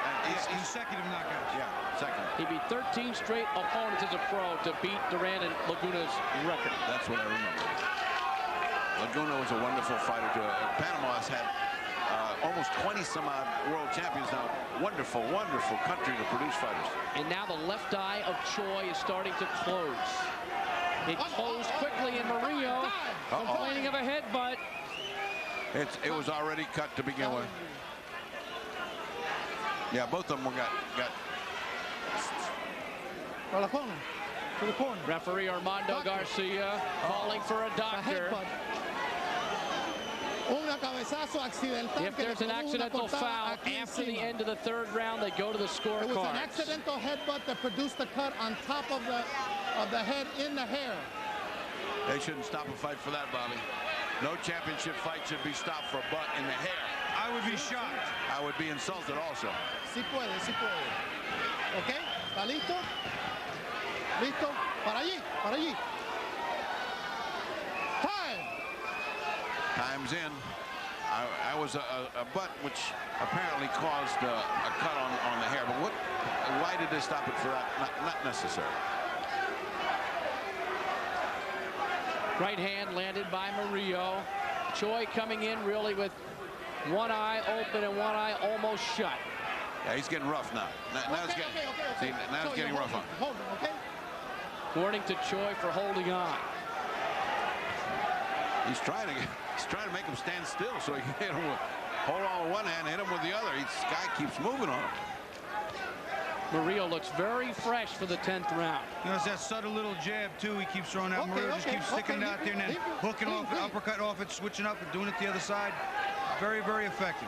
Consecutive knockouts. Yeah, second. He beat 13 straight opponents as a pro to beat Duran and Laguna's record. That's what I remember. Laguna was a wonderful fighter too. Panama has had almost 20-some-odd world champions now. Wonderful, wonderful country to produce fighters. And now the left eye of Choi is starting to close. It closed quickly, and Murillo complaining of a headbutt. It was already cut to begin with. Yeah, both of them got. To the corner. Referee Armando Garcia calling for a doctor. If there's an accidental foul after the end of the 3rd round, they go to the scorecard. It was an accidental headbutt that produced the cut on top of the head in the hair. They shouldn't stop a fight for that, Bobby. No championship fight should be stopped for a butt in the hair. I would be shocked. I would be insulted also. Sí puede, sí puede. ¿Ok? ¿Está listo? ¿Listo? Para allí, para allí. Time! Time's in. I was a butt which apparently caused a cut on the hair. But why did they stop it for that? Not necessary. Right hand landed by Murillo. Choi coming in really with one eye open and one eye almost shut. Yeah, he's getting rough now. Now it's getting, see, now it's getting rough on him. Hold him, okay? Warning to Choi for holding on. He's trying to make him stand still so he can hit him with, hold on with one hand, hit him with the other. This guy keeps moving on him. Murillo looks very fresh for the 10th round. You know, it's that subtle little jab, too. He keeps throwing out. Murillo just keeps sticking it out there and then hooking off it, uppercut off it, switching up and doing it the other side. Very, very effective.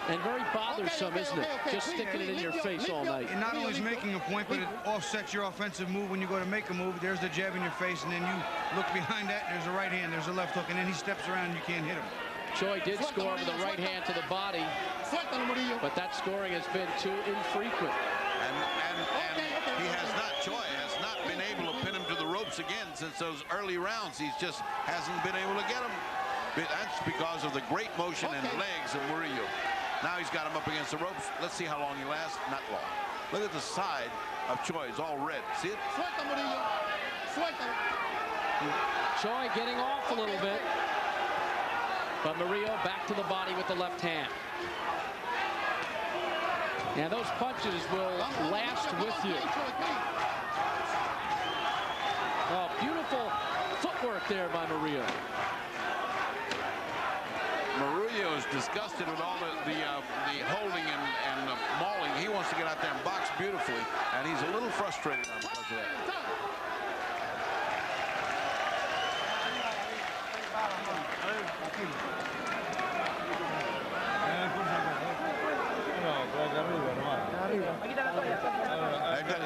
And very bothersome, isn't it? Just sticking it in your face all night. And not only is making a point, but it offsets your offensive move when you go to make a move. There's the jab in your face, and then you look behind that, there's a right hand, there's a left hook, and then he steps around and you can't hit him. Choi did score with a right hand to the body, but that scoring has been too infrequent. And he has not, Choi has not been able to pin him to the ropes again since those early rounds. He just hasn't been able to get him. That's because of the great motion and legs of Murillo. Now he's got him up against the ropes. Let's see how long he lasts. Not long. Look at the side of Choi. It's all red. See it? Choi getting off a little bit. But Murillo back to the body with the left hand. And those punches will last with you. Oh, beautiful footwork there by Murillo. Murillo is disgusted with all the holding and mauling. He wants to get out there and box beautifully, and he's a little frustrated now because of that.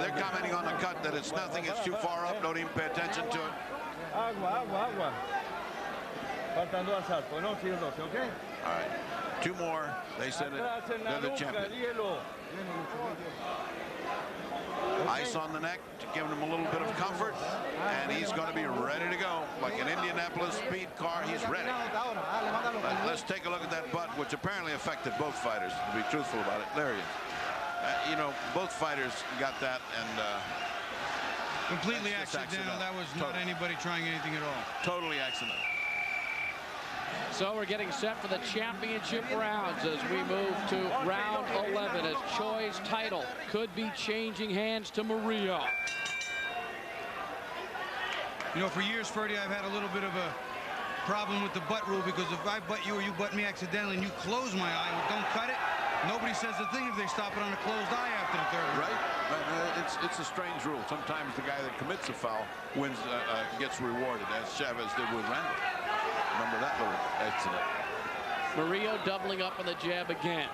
They're commenting on the cut that it's nothing, it's too far up, don't even pay attention to it. Agua. Faltan 2 asaltos, no, sigue 12, okay? All right, 2 more. They said it. They're the champion. Ice on the neck to give him a little bit of comfort, and he's going to be ready to go. Like an Indianapolis speed car, he's ready. Let's take a look at that butt, which apparently affected both fighters, to be truthful about it. There he is. You know, both fighters got that, and completely accidental. That was not anybody trying anything at all. Totally accidental. So we're getting set for the championship rounds as we move to round 11 as Choi's title could be changing hands to Murillo. You know, for years, Ferdy, I've had a little bit of a problem with the butt rule because if I butt you or you butt me accidentally and you close my eye and don't cut it, nobody says a thing if they stop it on a closed eye after the 3rd round. Right. It's a strange rule. Sometimes the guy that commits a foul wins, gets rewarded, as Chavez did with Randall. Remember that little accident. Murillo doubling up on the jab again.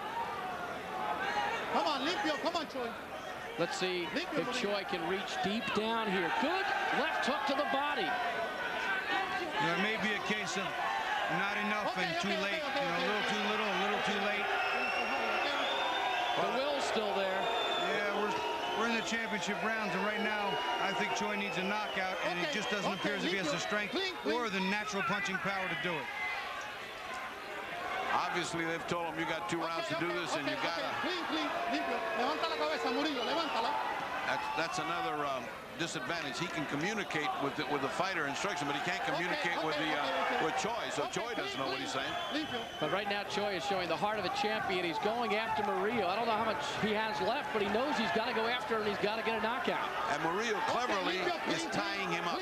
Come on, limpio. Come on, Choi. Let's see if Choi can reach deep down here. Good left hook to the body. You know, it may be a case of not enough and too late. You know, a little too little, a little too late. The will's still there. Yeah, we're in the championship rounds, and right now, I think Choi needs a knockout, and it just doesn't appear as if he has the strength or the natural punching power to do it. Obviously, they've told him you got 2 rounds to do this, and you gotta. Levanta la cabeza, Murillo. Levántala. That's another disadvantage. He can communicate with the fighter instruction, but he can't communicate with Choi. So Choi doesn't know what he's saying. But right now, Choi is showing the heart of a champion. He's going after Murillo. I don't know how much he has left, but he knows he's got to go after him, and he's got to get a knockout. And Murillo cleverly is tying him up.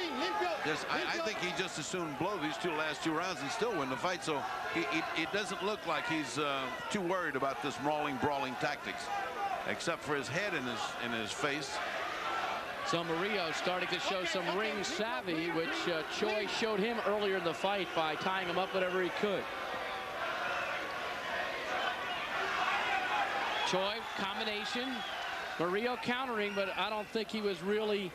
I think he just as soon blow these last two rounds and still win the fight. So it doesn't look like he's too worried about this brawling tactics, except for his head in his face. So Murillo starting to show some ring savvy, which Choi showed him earlier in the fight by tying him up whenever he could. Choi, combination. Murillo countering, but I don't think he was really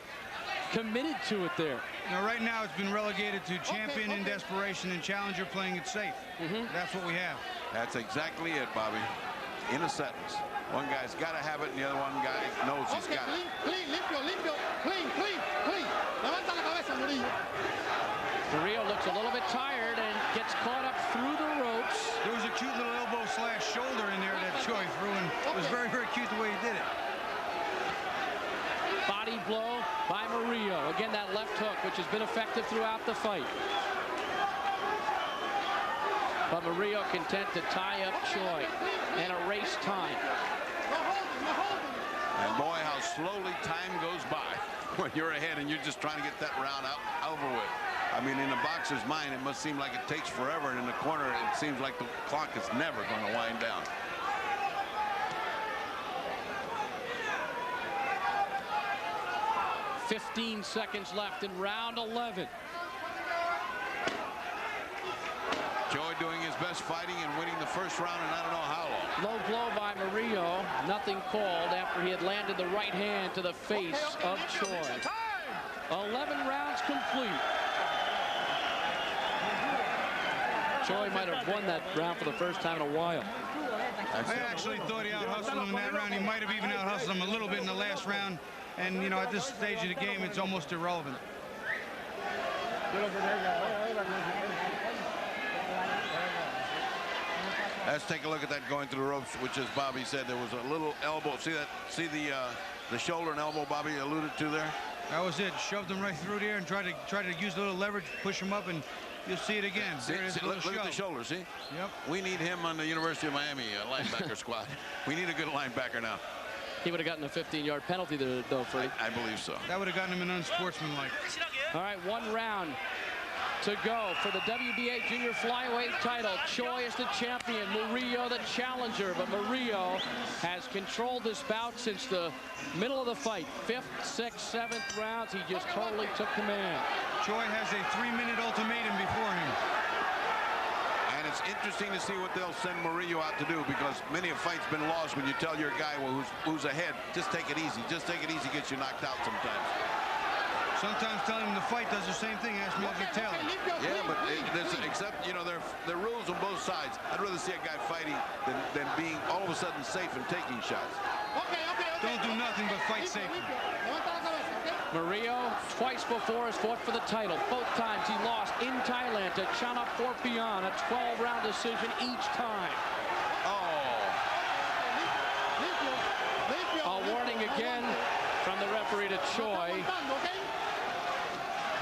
committed to it there. Now, right now, it's been relegated to champion in desperation and challenger playing it safe. That's what we have. That's exactly it, Bobby. In a sentence. One guy's got to have it, and the other one guy knows he's got it. Clean, limpio, limpio, clean, clean, clean. Levanta la cabeza, Murillo. Murillo looks a little bit tired and gets caught up through the ropes. There was a cute little elbow slash shoulder in there that Choi threw, and it was very, very cute the way he did it. Body blow by Murillo. Again, that left hook, which has been effective throughout the fight. But Murillo content to tie up Choi and erase time. And boy, how slowly time goes by when you're ahead and you're just trying to get that round over with. I mean, in a boxer's mind, it must seem like it takes forever, and in the corner, it seems like the clock is never going to wind down. "15 seconds left in round 11. Choi doing his best fighting and winning the first round in I don't know how long. Low blow by Murillo. Nothing called after he had landed the right hand to the face of Choi. 11 rounds complete. Choi might have won that round for the first time in a while. I actually thought he out-hustled him in that round. He might have even out-hustled him a little bit in the last round. And, you know, at this stage of the game, it's almost irrelevant. Let's take a look at that going through the ropes, which, as Bobby said, there was a little elbow. See that? See the shoulder and elbow Bobby alluded to there? That was it. Shoved him right through there and tried to use a little leverage, push him up, and you'll see it again. See, look at the shoulder, see? Yep. We need him on the University of Miami linebacker squad. We need a good linebacker now. He would have gotten a 15-yard penalty there, though, Freddie. I believe so. That would have gotten him an unsportsmanlike. All right, 1 round to go for the WBA junior flyweight title. Choi is the champion, Murillo the challenger, but Murillo has controlled this bout since the middle of the fight. 5th, 6th, 7th rounds, he just totally took command. Choi has a 3-minute ultimatum before him. And it's interesting to see what they'll send Murillo out to do, because many a fight's been lost when you tell your guy, well, who's ahead, just take it easy. Just take it easy, gets you knocked out sometimes. Sometimes telling him to fight does the same thing. Ask me like Taylor. Yeah, but except, you know, there are rules on both sides. I'd rather see a guy fighting than being all of a sudden safe and taking shots. Don't do nothing but fight safely. Murillo, twice before, has fought for the title. Both times he lost in Thailand to Chanaporpion, a 12-round decision each time. A warning again from the referee to Choi.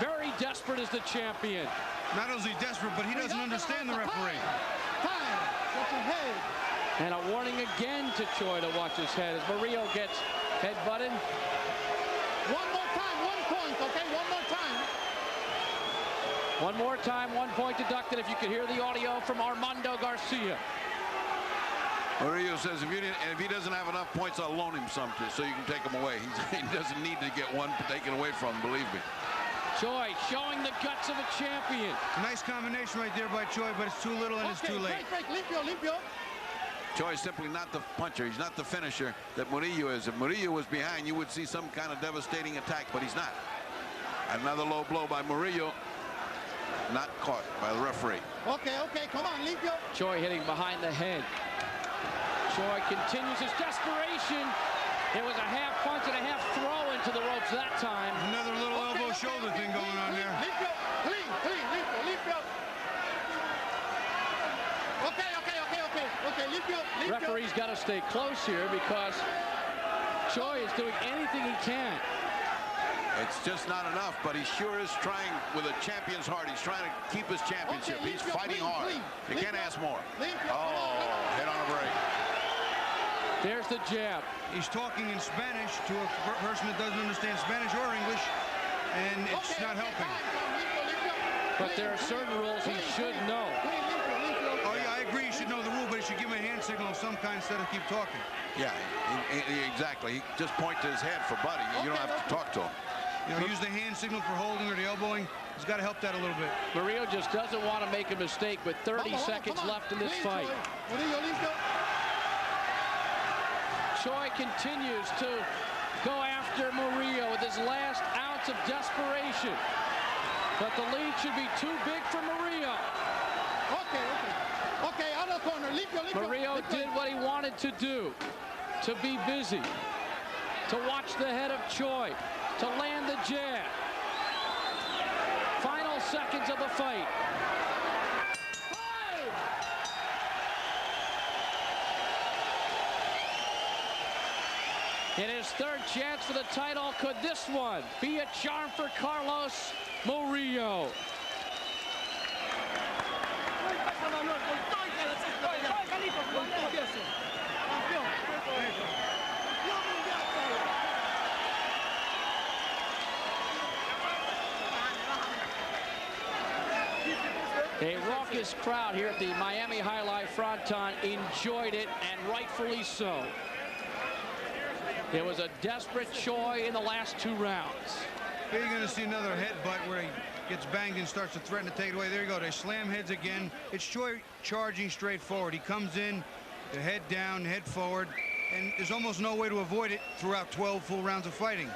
Very desperate as the champion. Not only desperate, but he doesn't understand the referee. And a warning again to Choi to watch his head as Murillo gets head-butted. One more time, 1 point, okay? One more time. One more time, 1 point deducted. If you could hear the audio from Armando Garcia. Murillo says if he doesn't have enough points, I'll loan him something so you can take him away. He doesn't need to get one taken away from him, believe me. Choi showing the guts of a champion. Nice combination right there by Choi, but it's too little and it's too late. Limpio. Choi is simply not the puncher. He's not the finisher that Murillo is. If Murillo was behind, you would see some kind of devastating attack, but he's not. Another low blow by Murillo. Not caught by the referee. Okay, come on, Limpio. Choi hitting behind the head. Choi continues his desperation. It was a half punch and a half throw into the ropes that time. Another little elbow shoulder thing going on there. Limpio, clean, Limpio. Okay, Limpio. Referee's got to stay close here because Choi is doing anything he can. It's just not enough, but he sure is trying with a champion's heart. He's trying to keep his championship. He's fighting hard. You can't ask more. Oh, hit on a break. There's the jab. He's talking in Spanish to a person that doesn't understand Spanish or English, and it's not helping. But there are certain rules he should know. Oh, yeah, I agree he should know the rule, but he should give him a hand signal of some kind instead of keep talking. Yeah, exactly. He just point to his head for Buddy. You don't have to talk to him. You know, use the hand signal for holding or the elbowing. He's got to help that a little bit. Murillo just doesn't want to make a mistake with 30 seconds left in this fight. Choi continues to go after after Murillo with his last ounce of desperation. But the lead should be too big for Murillo. Okay, out of the corner. Murillo did what he wanted to do, to be busy, to watch the head of Choi, to land the jab. Final seconds of the fight. In his third chance for the title, could this one be a charm for Carlos Murillo? A raucous crowd here at the Miami High Life Fronton enjoyed it, and rightfully so. It was a desperate Choi in the last 2 rounds. Here you're going to see another headbutt where he gets banged and starts to threaten to take it away. There you go. They slam heads again. It's Choi charging straight forward. He comes in, the head down, head forward, and there's almost no way to avoid it throughout 12 full rounds of fighting.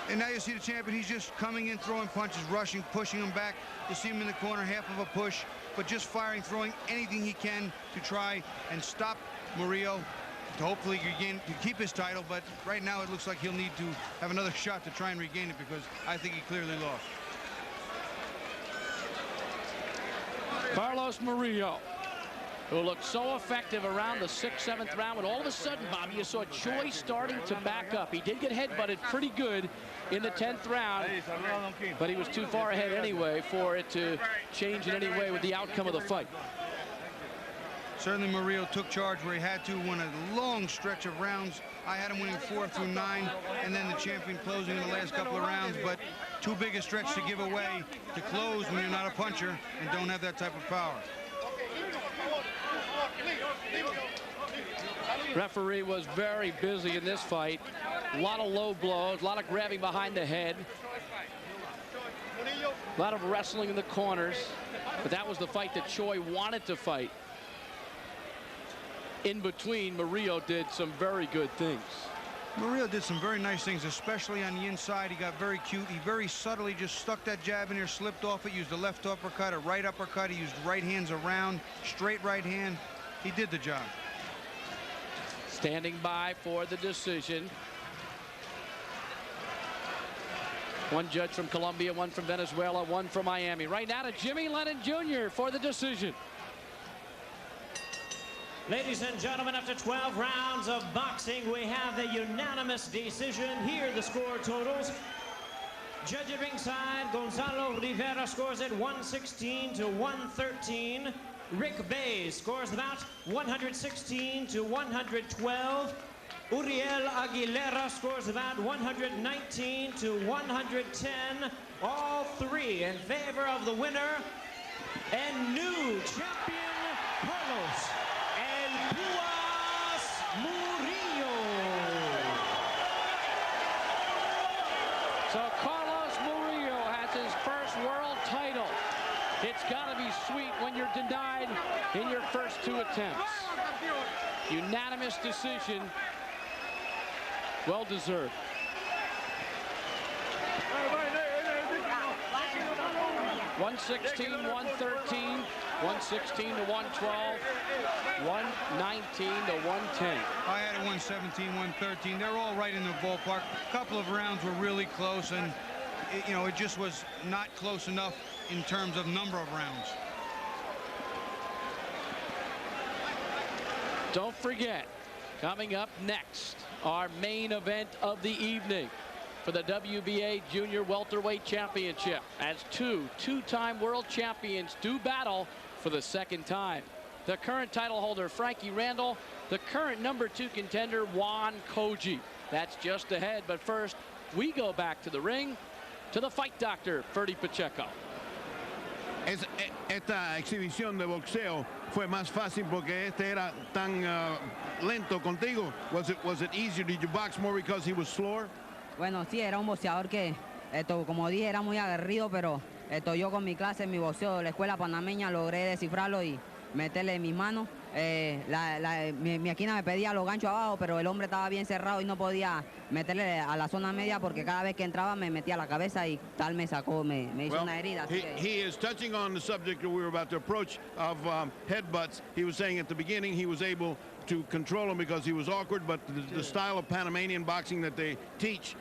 And now you see the champion, he's just coming in, throwing punches, rushing, pushing him back. You see him in the corner, half of a push, but just firing, throwing anything he can to try and stop Murillo, to hopefully to keep his title. But right now it looks like he'll need to have another shot to try and regain it, because I think he clearly lost. Carlos Murillo, who looked so effective around the 6th, 7th round, when all of a sudden, Bobby, you saw Choi starting to back up. He did get headbutted pretty good in the 10th round, but he was too far ahead anyway for it to change in any way with the outcome of the fight. Certainly Murillo took charge where he had to, won a long stretch of rounds. I had him winning 4 through 9, and then the champion closing in the last couple of rounds, but too big a stretch to give away to close when you're not a puncher and don't have that type of power. Referee was very busy in this fight. A lot of low blows, a lot of grabbing behind the head, a lot of wrestling in the corners, but that was the fight that Choi wanted to fight. In between, Murillo did some very good things. Murillo did some very nice things, especially on the inside. He got very cute. He very subtly just stuck that jab in there, slipped off it, used a left uppercut, a right uppercut. He used right hands around, straight right hand. He did the job. Standing by for the decision. One judge from Colombia, one from Venezuela, one from Miami. Right now to Jimmy Lennon Jr. for the decision. Ladies and gentlemen, after 12 rounds of boxing, we have the unanimous decision. Here the score totals. Judge at ringside, Gonzalo Rivera scores at 116 to 113. Rick Bays scores about 116 to 112. Uriel Aguilera scores about 119 to 110. All 3 in favor of the winner and new champion, Carlos Murillo. So Carlos Murillo has his first world title. It's got to be sweet when you're denied in your first 2 attempts. Unanimous decision. Well deserved. $116, $113, $116 to $112, $119 to $110. I had it $117, $113. They're all right in the ballpark. A couple of rounds were really close, and it just was not close enough in terms of number of rounds. Don't forget, coming up next, our main event of the evening for the WBA Junior Welterweight Championship, as two-time world champions do battle for the 2nd time. The current title holder, Frankie Randall, the current #2 contender, Juan Koji. That's just ahead, but first, we go back to the ring, to the fight doctor, Ferdy Pacheco. Esta exhibición de boxeo fue más fácil porque este era tan lento contigo. Was it easier? Did you box more because he was slower? Bueno, sí, era un boxeador que, como dije, era muy aguerrido, pero yo con mi clase, mi boxeo de la escuela panameña logré descifrarlo y meterle mis manos. mi esquina me pedía los ganchos abajo, pero el hombre estaba bien cerrado y no podía meterle a la zona media porque cada vez que entraba me metía la cabeza y tal me sacó, me hizo una herida. He is touching on the subject that we were about to approach of headbutts. He was saying at the beginning he was able to control him because he was awkward, but the style of Panamanian boxing that they teach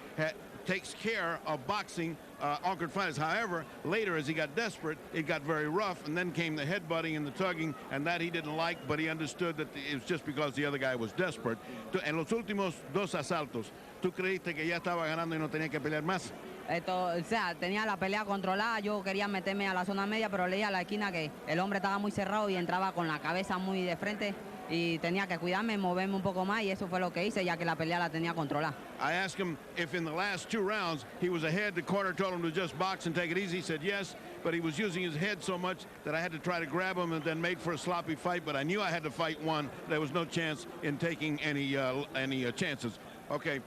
takes care of boxing awkward fighters. However, later as he got desperate, it got very rough, and then came the headbutting and the tugging, and that he didn't like, but he understood that it was just because the other guy was desperate. En los últimos dos asaltos, ¿tú creíste que ya estaba ganando y no tenía que pelear más? O sea, tenía la pelea controlada, yo quería meterme a la zona media, pero leía a la esquina que el hombre estaba muy cerrado y entraba con la cabeza muy de frente y tenía que cuidarme, moverme un poco más, y eso fue lo que hice, ya que la pelea la tenía controlada. I asked him if in the last 2 rounds he was ahead. The corner told him to just box and take it easy. He said yes, but he was using his head so much that I had to try to grab him and then made for a sloppy fight, but I knew I had to fight one. There was no chance in taking any chances. Okay.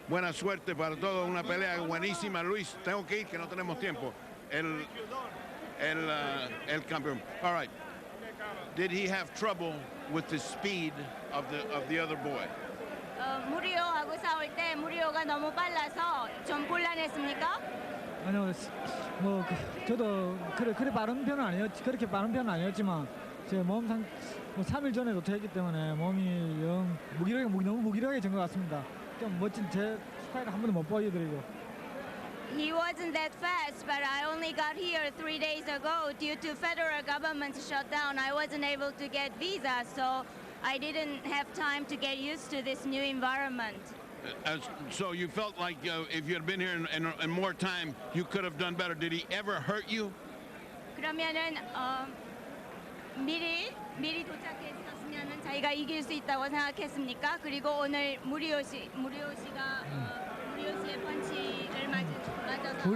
Buena suerte para todos, una pelea buenísima, Luis. Tengo que ir, que no tenemos tiempo. El campeón. All right. Did he have trouble with the speed of the other boy? 무리오하고 싸울 때 무리오가 너무 빨라서 좀 곤란했습니까? 아니요, 뭐 저도 그렇게 빠른 편은 아니었지만 제 몸상 3일 전에 도태했기 때문에 몸이 너무 무기력하게 된 것 같습니다. 좀 멋진 제 스타일을 한 번도 못 보여드리고. He wasn't that fast, but I only got here 3 days ago due to federal government shutdown. I wasn't able to get visa, so I didn't have time to get used to this new environment. So you felt like if you had been here in more time, you could have done better. Did he ever hurt you? 그러면은 미리 도착했었으면은 자기가 이길 수 있다고 생각했습니까? 그리고 오늘 무리오 씨의 펀치를 맞아서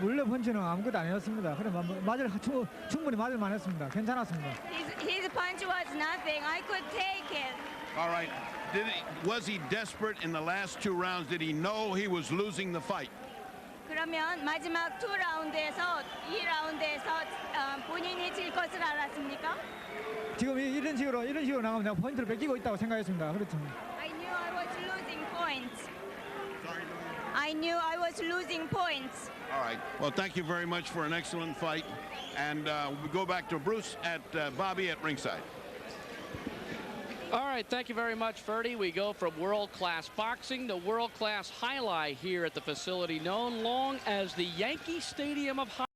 무릴로 펀치는 아무것도 아니었습니다. 그래 충분히 맞을 만했습니다. 괜찮았습니다. His punch was nothing. I could take it. All right. Was he desperate in the last 2 rounds? Did he know he was losing the fight? 그러면 마지막 2라운드에서 2라운드에서 본인이 질 것을 알았습니까? 지금 이런 식으로 나가면 내가 포인트를 뺏기고 있다고 생각했습니다. 그렇죠. I knew I was losing points. I knew I was losing points. All right. Well, thank you very much for an excellent fight. And we go back to Bruce at Bobby at ringside. All right, thank you very much, Ferdy. We go from world-class boxing to world-class highlight here at the facility known long as the Yankee Stadium of